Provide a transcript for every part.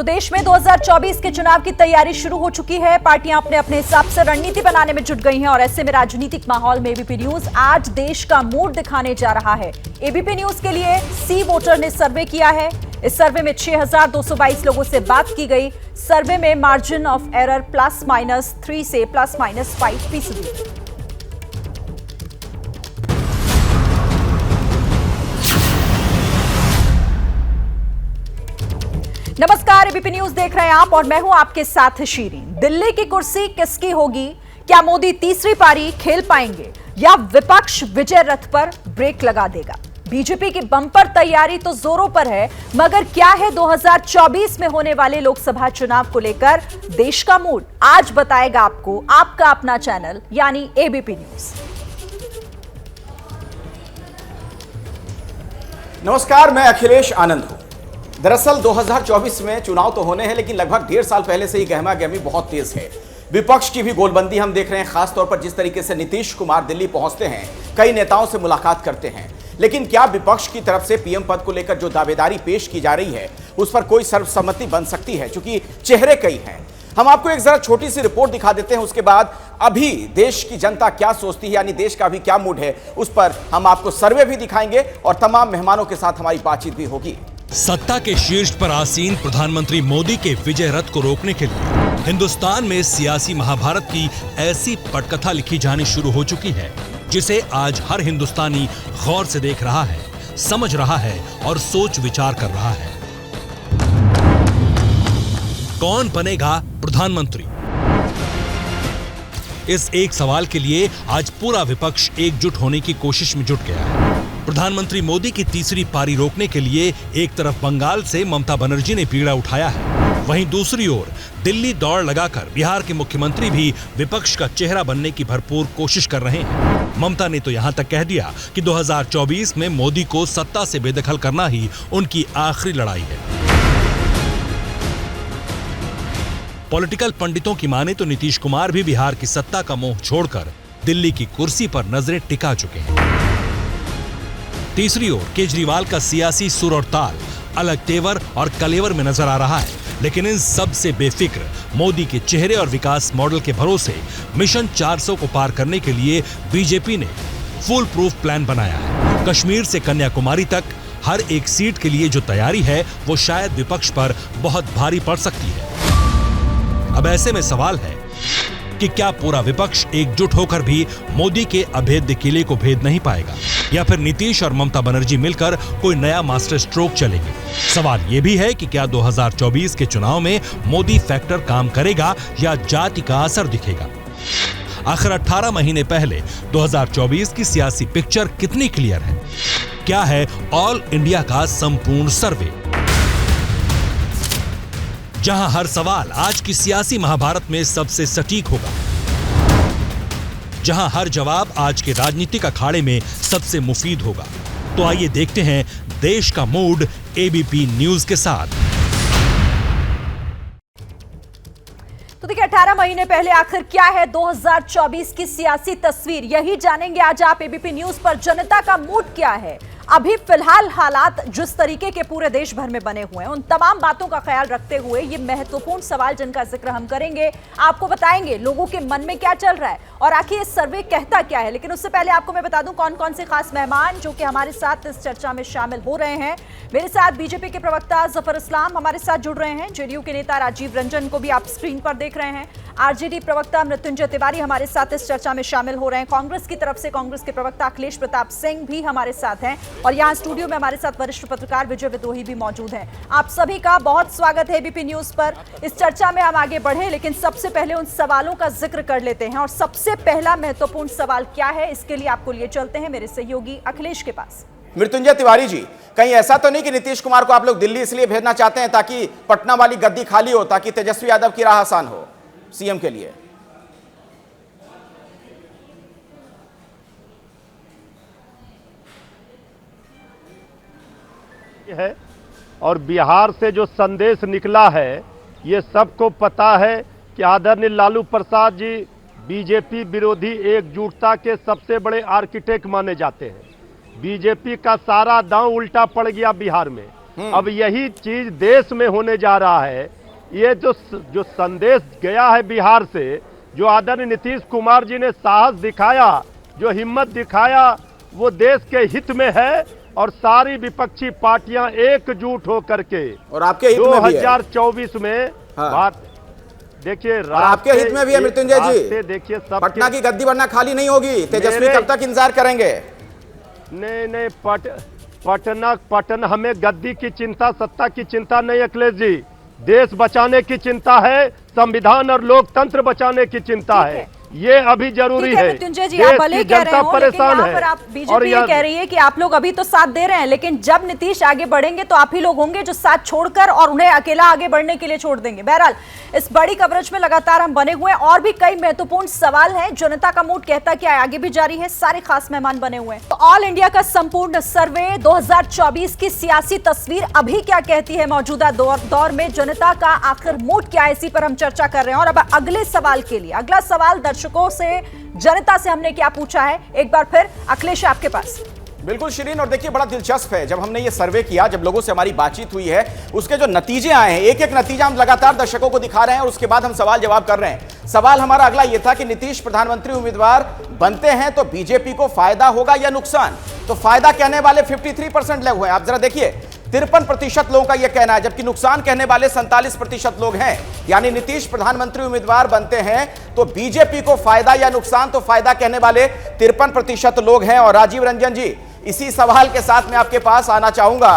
तो देश में 2024 के चुनाव की तैयारी शुरू हो चुकी है। पार्टियां अपने अपने हिसाब से रणनीति बनाने में जुट गई हैं और ऐसे में राजनीतिक माहौल में एबीपी न्यूज आज देश का मूड दिखाने जा रहा है। एबीपी न्यूज के लिए सी वोटर ने सर्वे किया है। इस सर्वे में 6,222 लोगों से बात की गई। सर्वे में मार्जिन ऑफ एरर +-3 से +-5%। नमस्कार, एबीपी न्यूज देख रहे हैं आप और मैं हूं आपके साथ शीरीन। दिल्ली की कुर्सी किसकी होगी? क्या मोदी तीसरी पारी खेल पाएंगे या विपक्ष विजय रथ पर ब्रेक लगा देगा? बीजेपी की बम्पर तैयारी तो जोरों पर है, मगर क्या है 2024 में होने वाले लोकसभा चुनाव को लेकर देश का मूड? आज बताएगा आपको आपका अपना चैनल यानी एबीपी न्यूज। नमस्कार, मैं अखिलेश आनंद हूं। दरअसल 2024 में चुनाव तो होने हैं, लेकिन लगभग 1.5 साल पहले से ही गहमा गहमी बहुत तेज है। विपक्ष की भी गोलबंदी हम देख रहे हैं, खासतौर पर जिस तरीके से नीतीश कुमार दिल्ली पहुंचते हैं, कई नेताओं से मुलाकात करते हैं। लेकिन क्या विपक्ष की तरफ से पीएम पद को लेकर जो दावेदारी पेश की जा रही है उस पर कोई सर्वसम्मति बन सकती है? क्योंकि चेहरे कई हैं। हम आपको एक जरा छोटी सी रिपोर्ट दिखा देते हैं, उसके बाद अभी देश की जनता क्या सोचती है, यानी देश का अभी क्या मूड है, उस पर हम आपको सर्वे भी दिखाएंगे और तमाम मेहमानों के साथ हमारी बातचीत भी होगी। सत्ता के शीर्ष पर आसीन प्रधानमंत्री मोदी के विजय रथ को रोकने के लिए हिंदुस्तान में सियासी महाभारत की ऐसी पटकथा लिखी जानी शुरू हो चुकी है जिसे आज हर हिंदुस्तानी गौर से देख रहा है, समझ रहा है और सोच विचार कर रहा है। कौन बनेगा प्रधानमंत्री? इस एक सवाल के लिए आज पूरा विपक्ष एकजुट होने की कोशिश में जुट गया है। प्रधानमंत्री मोदी की तीसरी पारी रोकने के लिए एक तरफ बंगाल से ममता बनर्जी ने बीड़ा उठाया है, वहीं दूसरी ओर दिल्ली दौड़ लगाकर बिहार के मुख्यमंत्री भी विपक्ष का चेहरा बनने की भरपूर कोशिश कर रहे हैं। ममता ने तो यहां तक कह दिया कि 2024 में मोदी को सत्ता से बेदखल करना ही उनकी आखिरी लड़ाई है। पॉलिटिकल पंडितों की माने तो नीतीश कुमार भी बिहार की सत्ता का मोह छोड़कर दिल्ली की कुर्सी पर नजरें टिका चुके हैं। तीसरी ओर केजरीवाल का सियासी सुर और ताल अलग तेवर और कलेवर में नजर आ रहा है, लेकिन इन सब से बेफिक्र मोदी के चेहरे और विकास मॉडल के भरोसे मिशन 400 को पार करने के लिए बीजेपी ने फुल प्रूफ प्लान बनाया है। कश्मीर से कन्याकुमारी तक हर एक सीट के लिए जो तैयारी है वो शायद विपक्ष पर बहुत भारी पड़ सकती है। अब ऐसे में सवाल है कि क्या पूरा विपक्ष एकजुट होकर भी मोदी के अभेद्य किले को भेद नहीं पाएगा, या फिर नीतीश और ममता बनर्जी मिलकर कोई नया मास्टर स्ट्रोक चलेंगे? सवाल यह भी है कि क्या 2024 के चुनाव में मोदी फैक्टर काम करेगा या जाति का असर दिखेगा? आखिर 18 महीने पहले 2024 की सियासी पिक्चर कितनी क्लियर है? क्या है ऑल इंडिया का संपूर्ण सर्वे, जहां हर सवाल आज की सियासी महाभारत में सबसे सटीक होगा, जहां हर जवाब आज के राजनीतिक अखाड़े में सबसे मुफीद होगा। तो आइए देखते हैं देश का मूड एबीपी न्यूज के साथ। तो देखिए, 18 महीने पहले आखिर क्या है 2024 की सियासी तस्वीर, यही जानेंगे आज आप एबीपी न्यूज पर। जनता का मूड क्या है? अभी फिलहाल हालात जिस तरीके के पूरे देश भर में बने हुए हैं, उन तमाम बातों का ख्याल रखते हुए ये महत्वपूर्ण सवाल जिनका जिक्र हम करेंगे, आपको बताएंगे लोगों के मन में क्या चल रहा है और आखिर ये सर्वे कहता क्या है। लेकिन उससे पहले आपको मैं बता दूं कौन कौन से खास मेहमान जो कि हमारे साथ इस चर्चा में शामिल हो रहे हैं। मेरे साथ बीजेपी के प्रवक्ता जफर इस्लाम हमारे साथ जुड़ रहे हैं, जेडीयू के नेता राजीव रंजन को भी आप स्क्रीन पर देख रहे हैं, आरजेडी प्रवक्ता मृत्युंजय तिवारी हमारे साथ इस चर्चा में शामिल हो रहे हैं, कांग्रेस की तरफ से कांग्रेस के प्रवक्ता अखिलेश प्रताप सिंह भी हमारे साथ हैं और यहाँ स्टूडियो में हमारे साथ वरिष्ठ पत्रकार विजय विद्रोही भी मौजूद हैं। आप सभी का बहुत स्वागत है एबीपी न्यूज पर। इस चर्चा में हम आगे बढ़े, लेकिन सबसे पहले उन सवालों का जिक्र कर लेते हैं और सबसे पहला महत्वपूर्ण सवाल क्या है, इसके लिए आपको लिए चलते हैं मेरे सहयोगी अखिलेश के पास। मृत्युंजय तिवारी जी, कहीं ऐसा तो नहीं कि नीतीश कुमार को आप लोग दिल्ली इसलिए भेजना चाहते हैं ताकि पटना वाली गद्दी खाली हो, ताकि तेजस्वी यादव की राह आसान हो सीएम के लिए? है और बिहार से जो संदेश निकला है ये सबको पता है कि आदरणीय लालू प्रसाद जी बीजेपी विरोधी एकजुटता के सबसे बड़े आर्किटेक्ट माने जाते हैं। बीजेपी का सारा दांव उल्टा पड़ गया बिहार में। अब यही चीज देश में होने जा रहा है। ये जो संदेश गया है बिहार से, जो आदरणीय नीतीश कुमार जी ने साहस दिखाया, जो हिम्मत दिखाया, वो देश के हित में है और सारी विपक्षी पार्टियां एकजुट होकर के और आपके हित में भी है। 2024 में बात देखिए, आपके हित में भी है मृत्युंजय जी। देखिए, सब पटना की गद्दी बनना खाली नहीं होगी। तेजस्वी कब तक इंतजार करेंगे? नहीं, पटना हमें गद्दी की चिंता, सत्ता की चिंता नहीं अखिलेश जी, देश बचाने की चिंता है, संविधान और लोकतंत्र बचाने की चिंता है। ये अभी जरूरी है। मृत्युंजय जी, आप भले कह रहे हो, लेकिन यहाँ पर आप बीजेपी ये कह रही है कि आप लोग अभी तो साथ दे रहे हैं, लेकिन जब नीतीश आगे बढ़ेंगे तो आप ही लोग होंगे जो साथ छोड़कर और उन्हें अकेला आगे बढ़ने के लिए छोड़ देंगे। बहरहाल, इस बड़ी कवरेज में लगातार हम बने हुए हैं और भी कई महत्वपूर्ण सवाल हैं। जनता का मूड कहता क्या आगे भी जारी है, सारे खास मेहमान बने हुए हैं। तो ऑल इंडिया का संपूर्ण सर्वे 2024 की सियासी तस्वीर अभी क्या कहती है, मौजूदा दौर में जनता का आखिर मूड क्या है, इसी पर हम चर्चा कर रहे हैं। और अब अगले सवाल के लिए, अगला सवाल दर्शकों से, जनता से हमने क्या पूछा है, एक बार फिर अखिलेश आपके पास। बिल्कुल शिरीन, और देखिए बड़ा दिलचस्प है, जब हमने ये सर्वे किया, जब लोगों से हमारी बातचीत हुई है, उसके जो नतीजे आए हैं, एक एक नतीजा हम लगातार दर्शकों को दिखा रहे हैं और उसके बाद हम सवाल जवाब कर रहे हैं। सवाल हमारा अगला ये था कि नीतीश प्रधानमंत्री उम्मीदवार बनते हैं तो बीजेपी को फायदा होगा या नुकसान? तो फायदा कहने वाले 53% लोग हैं। आप जरा देखिए, 53% लोगों का यह कहना है, जबकि नुकसान कहने वाले 47% लोग हैं। यानी नीतीश प्रधानमंत्री उम्मीदवार बनते हैं तो बीजेपी को फायदा या नुकसान? तो फायदा कहने वाले 53% लोग हैं। और राजीव रंजन जी, इसी सवाल के साथ मैं आपके पास आना चाहूंगा।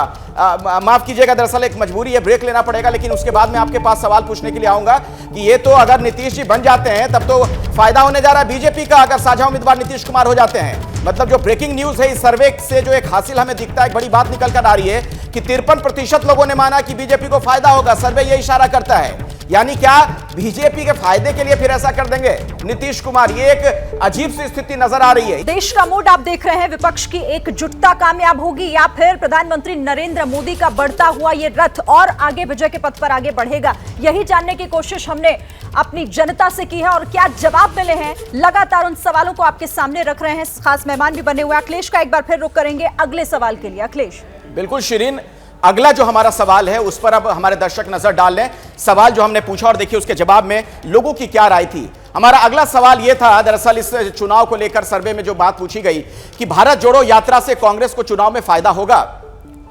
माफ कीजिएगा, दरअसल एक मजबूरी है, ब्रेक लेना पड़ेगा, लेकिन उसके बाद मैं आपके पास सवाल पूछने के लिए आऊंगा कि ये तो अगर नीतीश जी बन जाते हैं तब तो फायदा होने जा रहा है बीजेपी का, अगर साझा उम्मीदवार नीतीश कुमार हो जाते हैं। मतलब जो ब्रेकिंग न्यूज है इस सर्वे से, जो एक हासिल हमें दिखता है, एक बड़ी बात निकल कर आ रही है कि 53% लोगों ने माना कि बीजेपी को फायदा होगा। सर्वे ये इशारा करता है, यानी क्या बीजेपी के फायदे के लिए फिर ऐसा कर देंगे नीतीश कुमार? ये एक अजीब सी स्थिति नजर आ रही है। देश का मूड आप देख रहे हैं, विपक्ष की एकजुटता कामयाब होगी या फिर प्रधानमंत्री नरेंद्र मोदी का बढ़ता हुआ ये रथ और आगे विजय के पथ पर आगे बढ़ेगा? यही जानने की कोशिश हमने अपनी जनता से की है और क्या जवाब मिले हैं, लगातार उन सवालों को आपके सामने रख रहे हैं। खास मेहमान भी बने हुए। अखिलेश का एक बार फिर रुख करेंगे अगले सवाल के लिए। अखिलेश। बिल्कुल शिरीन, अगला जो हमारा सवाल है उस पर अब हमारे दर्शक नजर डाल लें। सवाल जो हमने पूछा और देखिए उसके जवाब में लोगों की क्या राय थी। हमारा अगला सवाल यह था, दरअसल इस चुनाव को लेकर सर्वे में जो बात पूछी गई कि भारत जोड़ो यात्रा से कांग्रेस को चुनाव में फायदा होगा।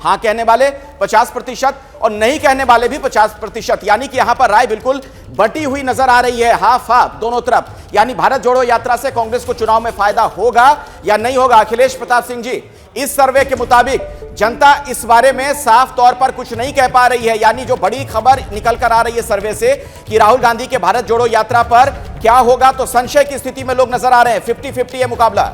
हां कहने वाले 50% और नहीं कहने वाले भी 50%, यानी कि यहां पर राय बिल्कुल बटी हुई नजर आ रही है, हाफ हाफ दोनों तरफ। यानी भारत जोड़ो यात्रा से कांग्रेस को चुनाव में फायदा होगा या नहीं होगा? अखिलेश प्रताप सिंह जी, इस सर्वे के मुताबिक जनता इस बारे में साफ तौर पर कुछ नहीं कह पा रही है। यानी जो बड़ी खबर निकल कर आ रही है सर्वे से कि राहुल गांधी के भारत जोड़ो यात्रा पर क्या होगा, तो संशय की स्थिति में लोग नजर आ रहे हैं। 50-50 है मुकाबला।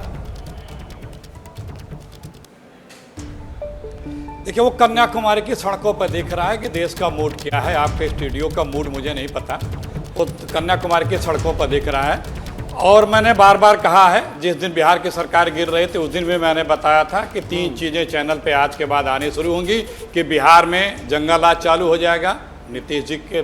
देखिए, वो कन्याकुमारी की सड़कों पर देख रहा है कि देश का मूड क्या है। आपके स्टूडियो का मूड मुझे नहीं पता, वो कन्याकुमारी की सड़कों पर देख रहा है। और मैंने बार बार कहा है, जिस दिन बिहार की सरकार गिर रही थी उस दिन भी मैंने बताया था कि 3 चीज़ें चैनल पे आज के बाद आनी शुरू होंगी कि बिहार में जंगल राज चालू हो जाएगा, नीतीश जी के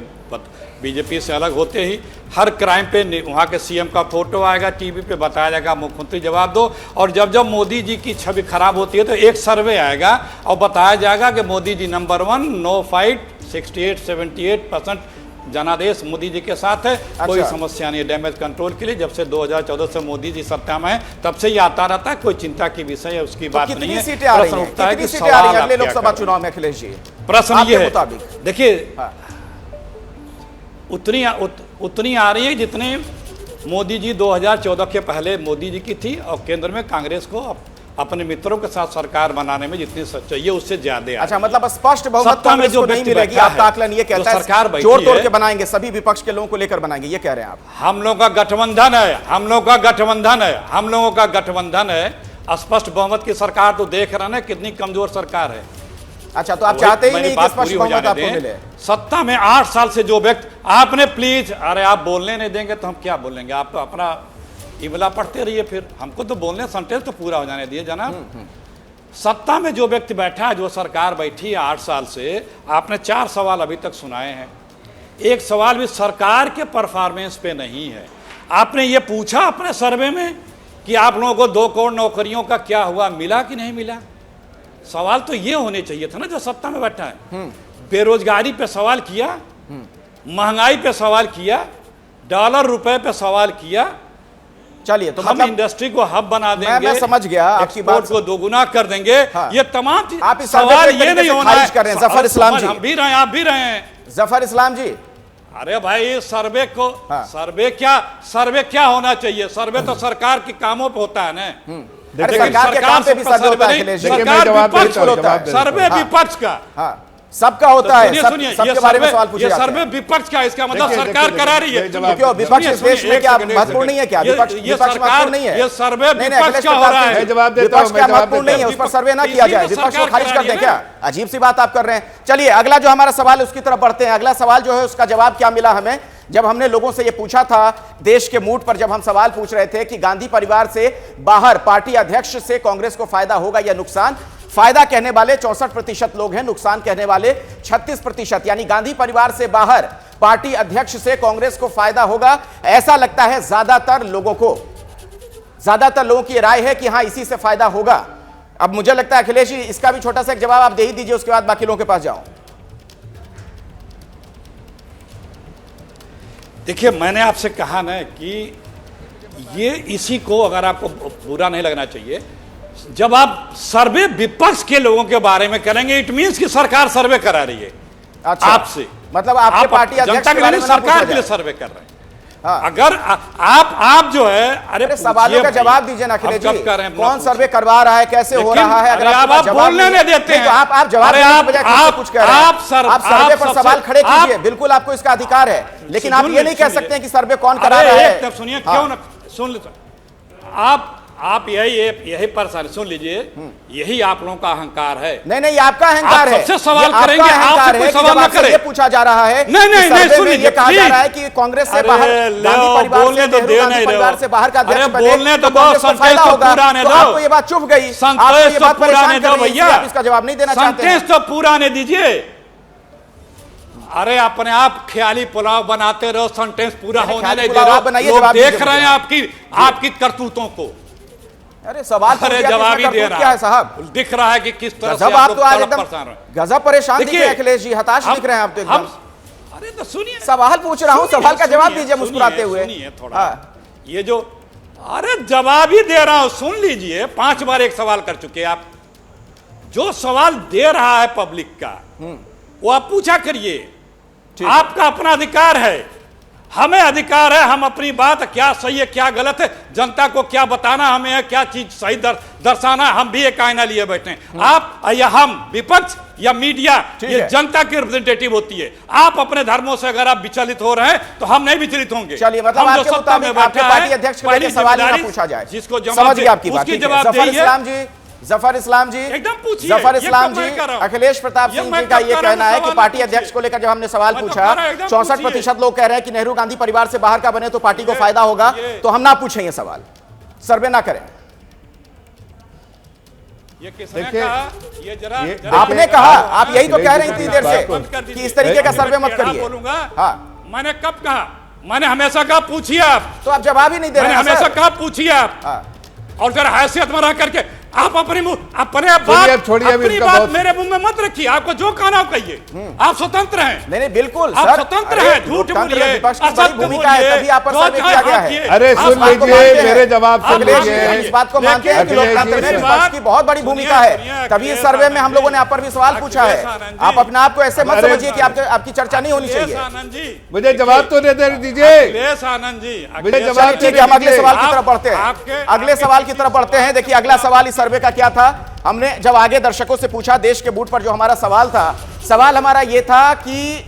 बीजेपी से अलग होते ही हर क्राइम पे वहाँ के सीएम का फोटो आएगा, टीवी पे बताया जाएगा मुख्यमंत्री जवाब दो। और जब जब मोदी जी की छवि खराब होती है तो एक सर्वे आएगा और बताया जाएगा कि Modi ji number 1, no fight, 68-78% जनादेश मोदी जी के साथ है। अच्छा। कोई समस्या नहीं है डैमेज कंट्रोल के लिए। जब से 2014 से मोदी जी सत्ता में है तब से ये आता रहता है, कोई चिंता की विषय है उसकी बात नहीं है। प्रश्न उठता है कि अगले लोकसभा चुनाव में अखिलेश जी, प्रश्न ये है, देखिए उतनी आ रही है जितनी मोदी जी 2014 के पहले मोदी जी की थी और केंद्र में कांग्रेस को अपने मित्रों के साथ सरकार बनाने में जितनी चाहिए उससे ज्यादा। अच्छा, मतलब स्पष्ट बहुमत कांग्रेस को नहीं मिलेगी, आपका आकलन ये कहता है सरकार जोड़ तोड़ के बनाएंगे, सभी विपक्ष के लोगों को लेकर बनाएंगे, ये कह रहे हैं आप? हम लोगों का गठबंधन है, हम लोगों का गठबंधन है। स्पष्ट बहुमत की सरकार तो देख रहे हैं कितनी कमजोर सरकार है। अच्छा, तो आप चाहते ही नहीं कि स्पष्ट बहुमत आपको मिले? सत्ता में 8 साल से जो व्यक्ति आपने प्लीज, अरे आप बोलने नहीं देंगे तो हम क्या बोलेंगे? आप तो अपना इमला पढ़ते रहिए, फिर हमको तो बोलने सेंटेंस तो पूरा हो जाने दिए जनाब। सत्ता में जो व्यक्ति बैठा है, जो सरकार बैठी है 8 साल से, आपने 4 सवाल अभी तक सुनाए हैं, एक सवाल भी सरकार के परफॉर्मेंस पे नहीं है। आपने ये पूछा अपने सर्वे में कि आप लोगों को 2 करोड़ नौकरियों का क्या हुआ, मिला कि नहीं मिला? सवाल तो ये होने चाहिए था ना जो सत्ता में बैठा है। बेरोजगारी पे सवाल किया, महंगाई पे सवाल किया, डॉलर रुपए पे सवाल किया। चलिए, तो हम मतलब इंडस्ट्री को हब बना देंगे, मैं समझ गया आपकी बात एक्सपोर्ट को दोगुना कर देंगे। हाँ। ये तमाम चीज, आप इस सर्वे सवाल को एक ये नहीं तरीके से होना खारिज कर रहे हैं, जफर इस्लाम जी। हम भी रहे हैं, आप भी रहे हैं। जफर इस्लाम जी, अरे भाई सर्वे को, हाँ। सर्वे क्या होना चाहिए? सर्वे तो सरकार के कामों पे होता है ना। अरे सरकार के काम पे भी सर्वे होता है अखिलेश जी। सरकार विपक्ष होता है, सर्वे विपक्ष का। हाँ, सबका होता है, सुनिए, सबके बारे में सवाल पूछे ये जाते सर्वे हैं। विपक्ष का, इसका मतलब सरकार करा रही है। क्यों विपक्ष इस देश में क्या महत्वपूर्ण नहीं है? क्या विपक्ष महत्वपूर्ण नहीं है? ये सर्वे नहीं, विपक्ष का हो रहा है। विपक्ष क्या महत्वपूर्ण नहीं है? उस पर सर्वे ना किया जाए, विपक्ष को खारिज कर दें क्या? अजीब सी बात आप कर रहे हैं। चलिए अगला जो हमारा सवाल है उसकी तरफ बढ़ते हैं। अगला सवाल जो है उसका जवाब क्या मिला हमें, जब हमने लोगों से ये पूछा था देश के मूड पर, जब हम सवाल पूछ रहे थे कि गांधी परिवार से बाहर पार्टी अध्यक्ष से कांग्रेस को फायदा होगा या नुकसान, फायदा कहने वाले 64% लोग हैं, नुकसान कहने वाले 36%। यानी गांधी परिवार से बाहर पार्टी अध्यक्ष से कांग्रेस को फायदा होगा, ऐसा लगता है ज्यादातर लोगों को। ज्यादातर लोगों की राय है कि हां इसी से फायदा होगा। अब मुझे लगता है अखिलेश जी इसका भी छोटा सा एक जवाब आप दे ही दीजिए, उसके बाद बाकी लोगों के पास जाऊं। देखिए, मैंने आपसे कहा ना कि ये इसी को अगर आपको बुरा नहीं लगना चाहिए, जब आप सर्वे विपक्ष के लोगों के बारे में करेंगे, इट मींस कि सरकार सर्वे करा रही है। अच्छा, आपसे मतलब आपके पार्टी अध्यक्ष जनता के लिए सरकार के लिए सर्वे कर रहे हैं। हाँ। अगर आप जो है, अरे सवालों का जवाब दीजिए ना अखिलेश जी, कौन सर्वे करवा रहा है, कैसे हो रहा है? अगर आप बोलने नहीं देते हैं तो आप जवाब देने के बजाय किससे कुछ कह रहे हैं? आप सर्वे पर सवाल खड़े कीजिए, बिल्कुल आपको इसका अधिकार है, लेकिन आप ये नहीं कह सकते हैं कि सर्वे कौन करा रहा है। सुनिए, क्यों ना सुन लीजिए आप यही परेशानी सुन लीजिए, यही आप लोगों का अहंकार है। नहीं, आपका अहंकार है। सबसे सवाल करेंगे, आपसे कोई सवाल ना करे। ये पूछा जा रहा है, नहीं सुन लीजिए, ये कहा जा रहा है कि कांग्रेस से बाहर, गांधी परिवार से बाहर का अध्यक्ष बने तो कांग्रेस को फायदा होगा। तो आपको ये बात चुभ गई, आपको ये बात परेशान कर रही है, आप इसका जवाब नहीं देना चाहते हैं। तो पूरा नहीं दीजिए। अरे अपने आप ख्याली पुलाव बनाते रहो, सेंटेंस पूरा होने नहीं दे रहे। लोग देख रहे हैं आपकी करतूतों को। अरे सवाल जवाब ही दे रहा क्या है साहब? दिख रहा है कि किस तरह से आप तो आज एकदम गजब परेशान दिख रहे हैं अखिलेश जी, हताश दिख रहे हैं आप तो एकदम। अरे तो सुनिए, सवाल पूछ रहा हूं, सवाल का जवाब दीजिए मुस्कुराते हुए। सुनिए थोड़ा, ये जो, अरे जवाब ही दे रहा हूं, सुन लीजिए। 5 बार एक सवाल कर चुके आप। जो सवाल दे रहा है पब्लिक का, वो आप पूछा करिए। आपका अपना अधिकार है, हमें अधिकार है, हम अपनी बात क्या सही है क्या गलत है, जनता को क्या बताना हमें है, क्या चीज सही दर्शाना, हम भी एक आईना लिए बैठे हैं। आप या हम विपक्ष या मीडिया, ये जनता की रिप्रेजेंटेटिव होती है। आप अपने धर्मों से अगर आप विचलित हो रहे हैं तो हम नहीं विचलित होंगे। चलिए, मतलब आपके मुताबिक आपके पार्टी अध्यक्ष को लेकर सवाल ही ना पूछा जाए, जिसको समझ गया आपकी बात। जफर इस्लाम जी, जफर इस्लाम जी, अखिलेश प्रताप सिंह जी का यह कहना है कि पार्टी अध्यक्ष को लेकर जब हमने सवाल पूछा, 64% लोग कह रहे हैं कि नेहरू गांधी परिवार से बाहर का बने तो पार्टी को फायदा होगा, तो हम ना पूछें ये सवाल, सर्वे ना करें। ये किसने कहा? ये जरा आपने कहा, आप यही तो कह रहे हैं इतनी देर से कि इस तरीके का सर्वे मत करिए। हाँ, मैंने कब कहा? मैंने हमेशा कहा पूछिए आप, तो आप जवाब ही नहीं दे रहे हैं। हमेशा कहा पूछिए आप, और फिर हैसियत में रह करके आप अपनी बात मेरे मुंह में मत रखिए। आपको जो कहना हो कहिए, आप स्वतंत्र हैं। नहीं बिल्कुल आप स्वतंत्र हैं, झूठ बोलिए, भूमिका है, तभी आप पर सर्वे किया गया है। अरे सुन लीजिए, मेरे जवाब सुन लीजिए। इस बात को मानते हैं कि लोकतंत्र में विपक्ष की बहुत बड़ी भूमिका है, तभी इस सर्वे में हम लोगों ने आप पर भी सवाल पूछा है। आप अपने आप को ऐसे मत समझिए कि आपकी चर्चा नहीं होनी चाहिए। मुझे जवाब तो दे दीजिए। आनंद जी, मुझे जवाब, ठीक है, हम अगले सवाल की तरफ बढ़ते हैं। अगले सवाल की तरफ बढ़ते हैं। देखिए अगला सवाल इस सर्वे का क्या था, हमने जब आगे दर्शकों से पूछा देश के बूट पर, जो हमारा सवाल था, सवाल हमारा यह था कि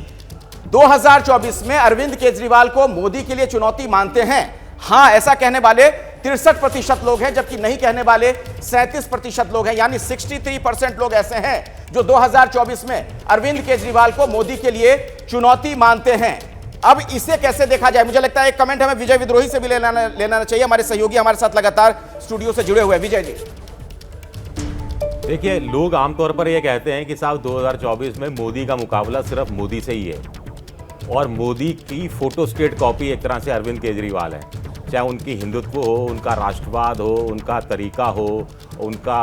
2024 में अरविंद केजरीवाल को मोदी के लिए चुनौती मानते हैं। हां ऐसा कहने वाले 63% लोग हैं, जबकि नहीं कहने वाले 37% लोग हैं। यानी 63% लोग ऐसे हैं जो 2024 में अरविंद केजरीवाल को मोदी के लिए चुनौती मानते हैं। अब इसे कैसे देखा जाए? मुझे लगता है एक कमेंट हमें विजय विद्रोही से भी लेना चाहिए। हमारे सहयोगी हमारे साथ लगातार स्टूडियो से जुड़े हुए हैं। विजय जी, देखिए, लोग आमतौर पर यह कहते हैं कि साहब 2024 में मोदी का मुकाबला सिर्फ मोदी से ही है, और मोदी की फोटोस्टेट कॉपी एक तरह से अरविंद केजरीवाल है। चाहे उनकी हिंदुत्व हो, उनका राष्ट्रवाद हो, उनका तरीका हो, उनका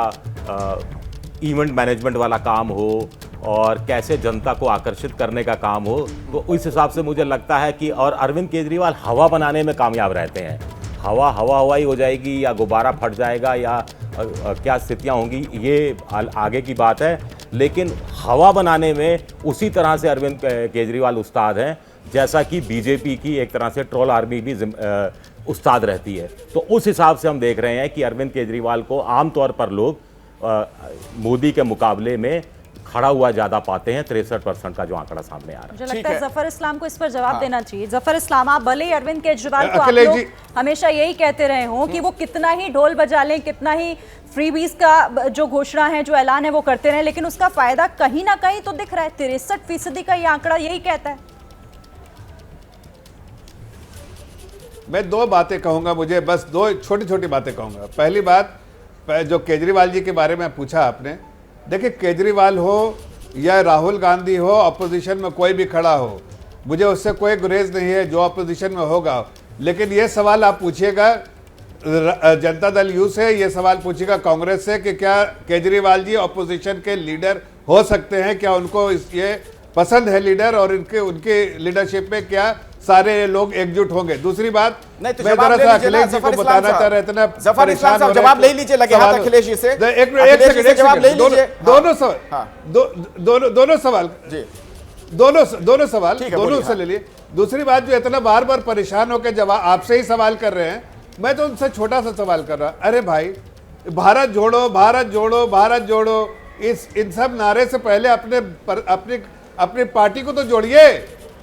इवेंट मैनेजमेंट वाला काम हो और कैसे जनता को आकर्षित करने का काम हो, तो उस हिसाब से मुझे लगता है कि और अरविंद केजरीवाल हवा बनाने में कामयाब रहते हैं। हवाई हो जाएगी या गुब्बारा फट जाएगा या क्या स्थितियां होंगी ये आगे की बात है, लेकिन हवा बनाने में उसी तरह से अरविंद केजरीवाल उस्ताद हैं जैसा कि बीजेपी की एक तरह से ट्रोल आर्मी भी उस्ताद रहती है। तो उस हिसाब से हम देख रहे हैं कि अरविंद केजरीवाल को आमतौर पर लोग मोदी के मुकाबले में खड़ा हुआ ज्यादा पाते हैं। 63% का जो आंकड़ा सामने आ रहा है। मुझे लगता है जफर इस्लाम को इस पर जवाब देना चाहिए। जफर इस्लाम, आप भले ही अरविंद केजरीवाल को आप लोग हमेशा यही कहते रहे हों कि वो कितना ही ढोल बजा लें, कितना ही फ्रीबीज का जो घोषणा है, जो ऐलान है वो करते रहे, लेकिन उसका फायदा कहीं ना कहीं तो दिख रहा है। 63% का ये आंकड़ा यही कहता है। मैं दो बातें कहूंगा, मुझे बस दो छोटी छोटी बातें कहूंगा। पहली बात, जो केजरीवाल जी के बारे में पूछा आपने, देखिए केजरीवाल हो या राहुल गांधी हो, अपोजिशन में कोई भी खड़ा हो, मुझे उससे कोई गुरेज नहीं है जो अपोजिशन में होगा। लेकिन ये सवाल आप पूछिएगा जनता दल यू से, ये सवाल पूछिएगा कांग्रेस से कि क्या केजरीवाल जी अपोजिशन के लीडर हो सकते हैं, क्या उनको ये पसंद है लीडर, और उनके लीडरशिप में क्या सारे लोग एकजुट होंगे। दूसरी बात, नहीं तो मैं जरा सा अखिलेश जी को बताना चाह रहा था, जफर इस्लाम साहब जवाब ले लीजिए, लगे हाथ अखिलेश जी से। एक सेकंड जवाब ले लीजिए। दोनों सवाल दोनों सवाल दोनों सवाल दोनों से ले लिए। दूसरी बात, जो इतना बार बार परेशान होकर जवाब आपसे ही सवाल कर रहे हैं, मैं तो उनसे छोटा सा सवाल कर रहा, अरे भाई भारत जोड़ो भारत जोड़ो भारत जोड़ो, इन सब नारे से पहले अपनी पार्टी को तो जोड़िए।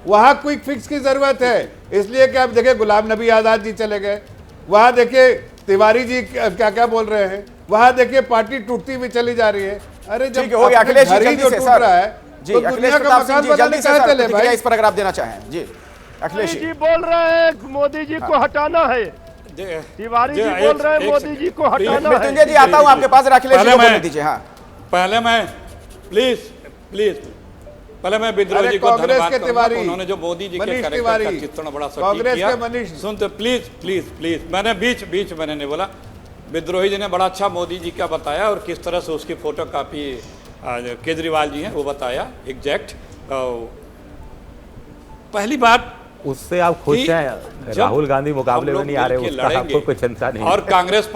वहां क्विक फिक्स की जरूरत है, इसलिए कि आप देखिए गुलाम नबी आजाद जी चले गए, वहां देखिए तिवारी जी क्या क्या बोल रहे हैं, वहां देखिए पार्टी टूटती हुई चली जा रही है। अरे जब अखिलेश घर ही जो टूट रहा है जी, तो दुनिया का मकान बनाने कहाँ चले भाई? इस पर अगर आप देना चाहें जी। अखिलेश जी बोल रहे हैं मोदी जी को हटाना है, तिवारी जी बोल रहे हैं मोदी जी को हटाना है। मृत्युंजय जी आता हूं आपके पास, अखिलेश जी को बोलने दीजिए। हाँ, पहले मैं पहले मैं विद्रोही जी को धन्यवाद करूंगा, उन्होंने जो मोदी जी के कैरेक्टर का चित्रण बड़ा सटीक किया। सुनते प्लीज मैंने बीच मैंने नहीं बोला। विद्रोही जी ने बड़ा अच्छा मोदी जी का बताया और किस तरह से उसकी फोटो कापी केजरीवाल जी हैं वो बताया एग्जैक्ट। पहली बात, उससे आप खुश हैं? राहुल गांधी मुकाबले में नहीं आ रहे, उसका आपको कोई चिंता नहीं। और कांग्रेस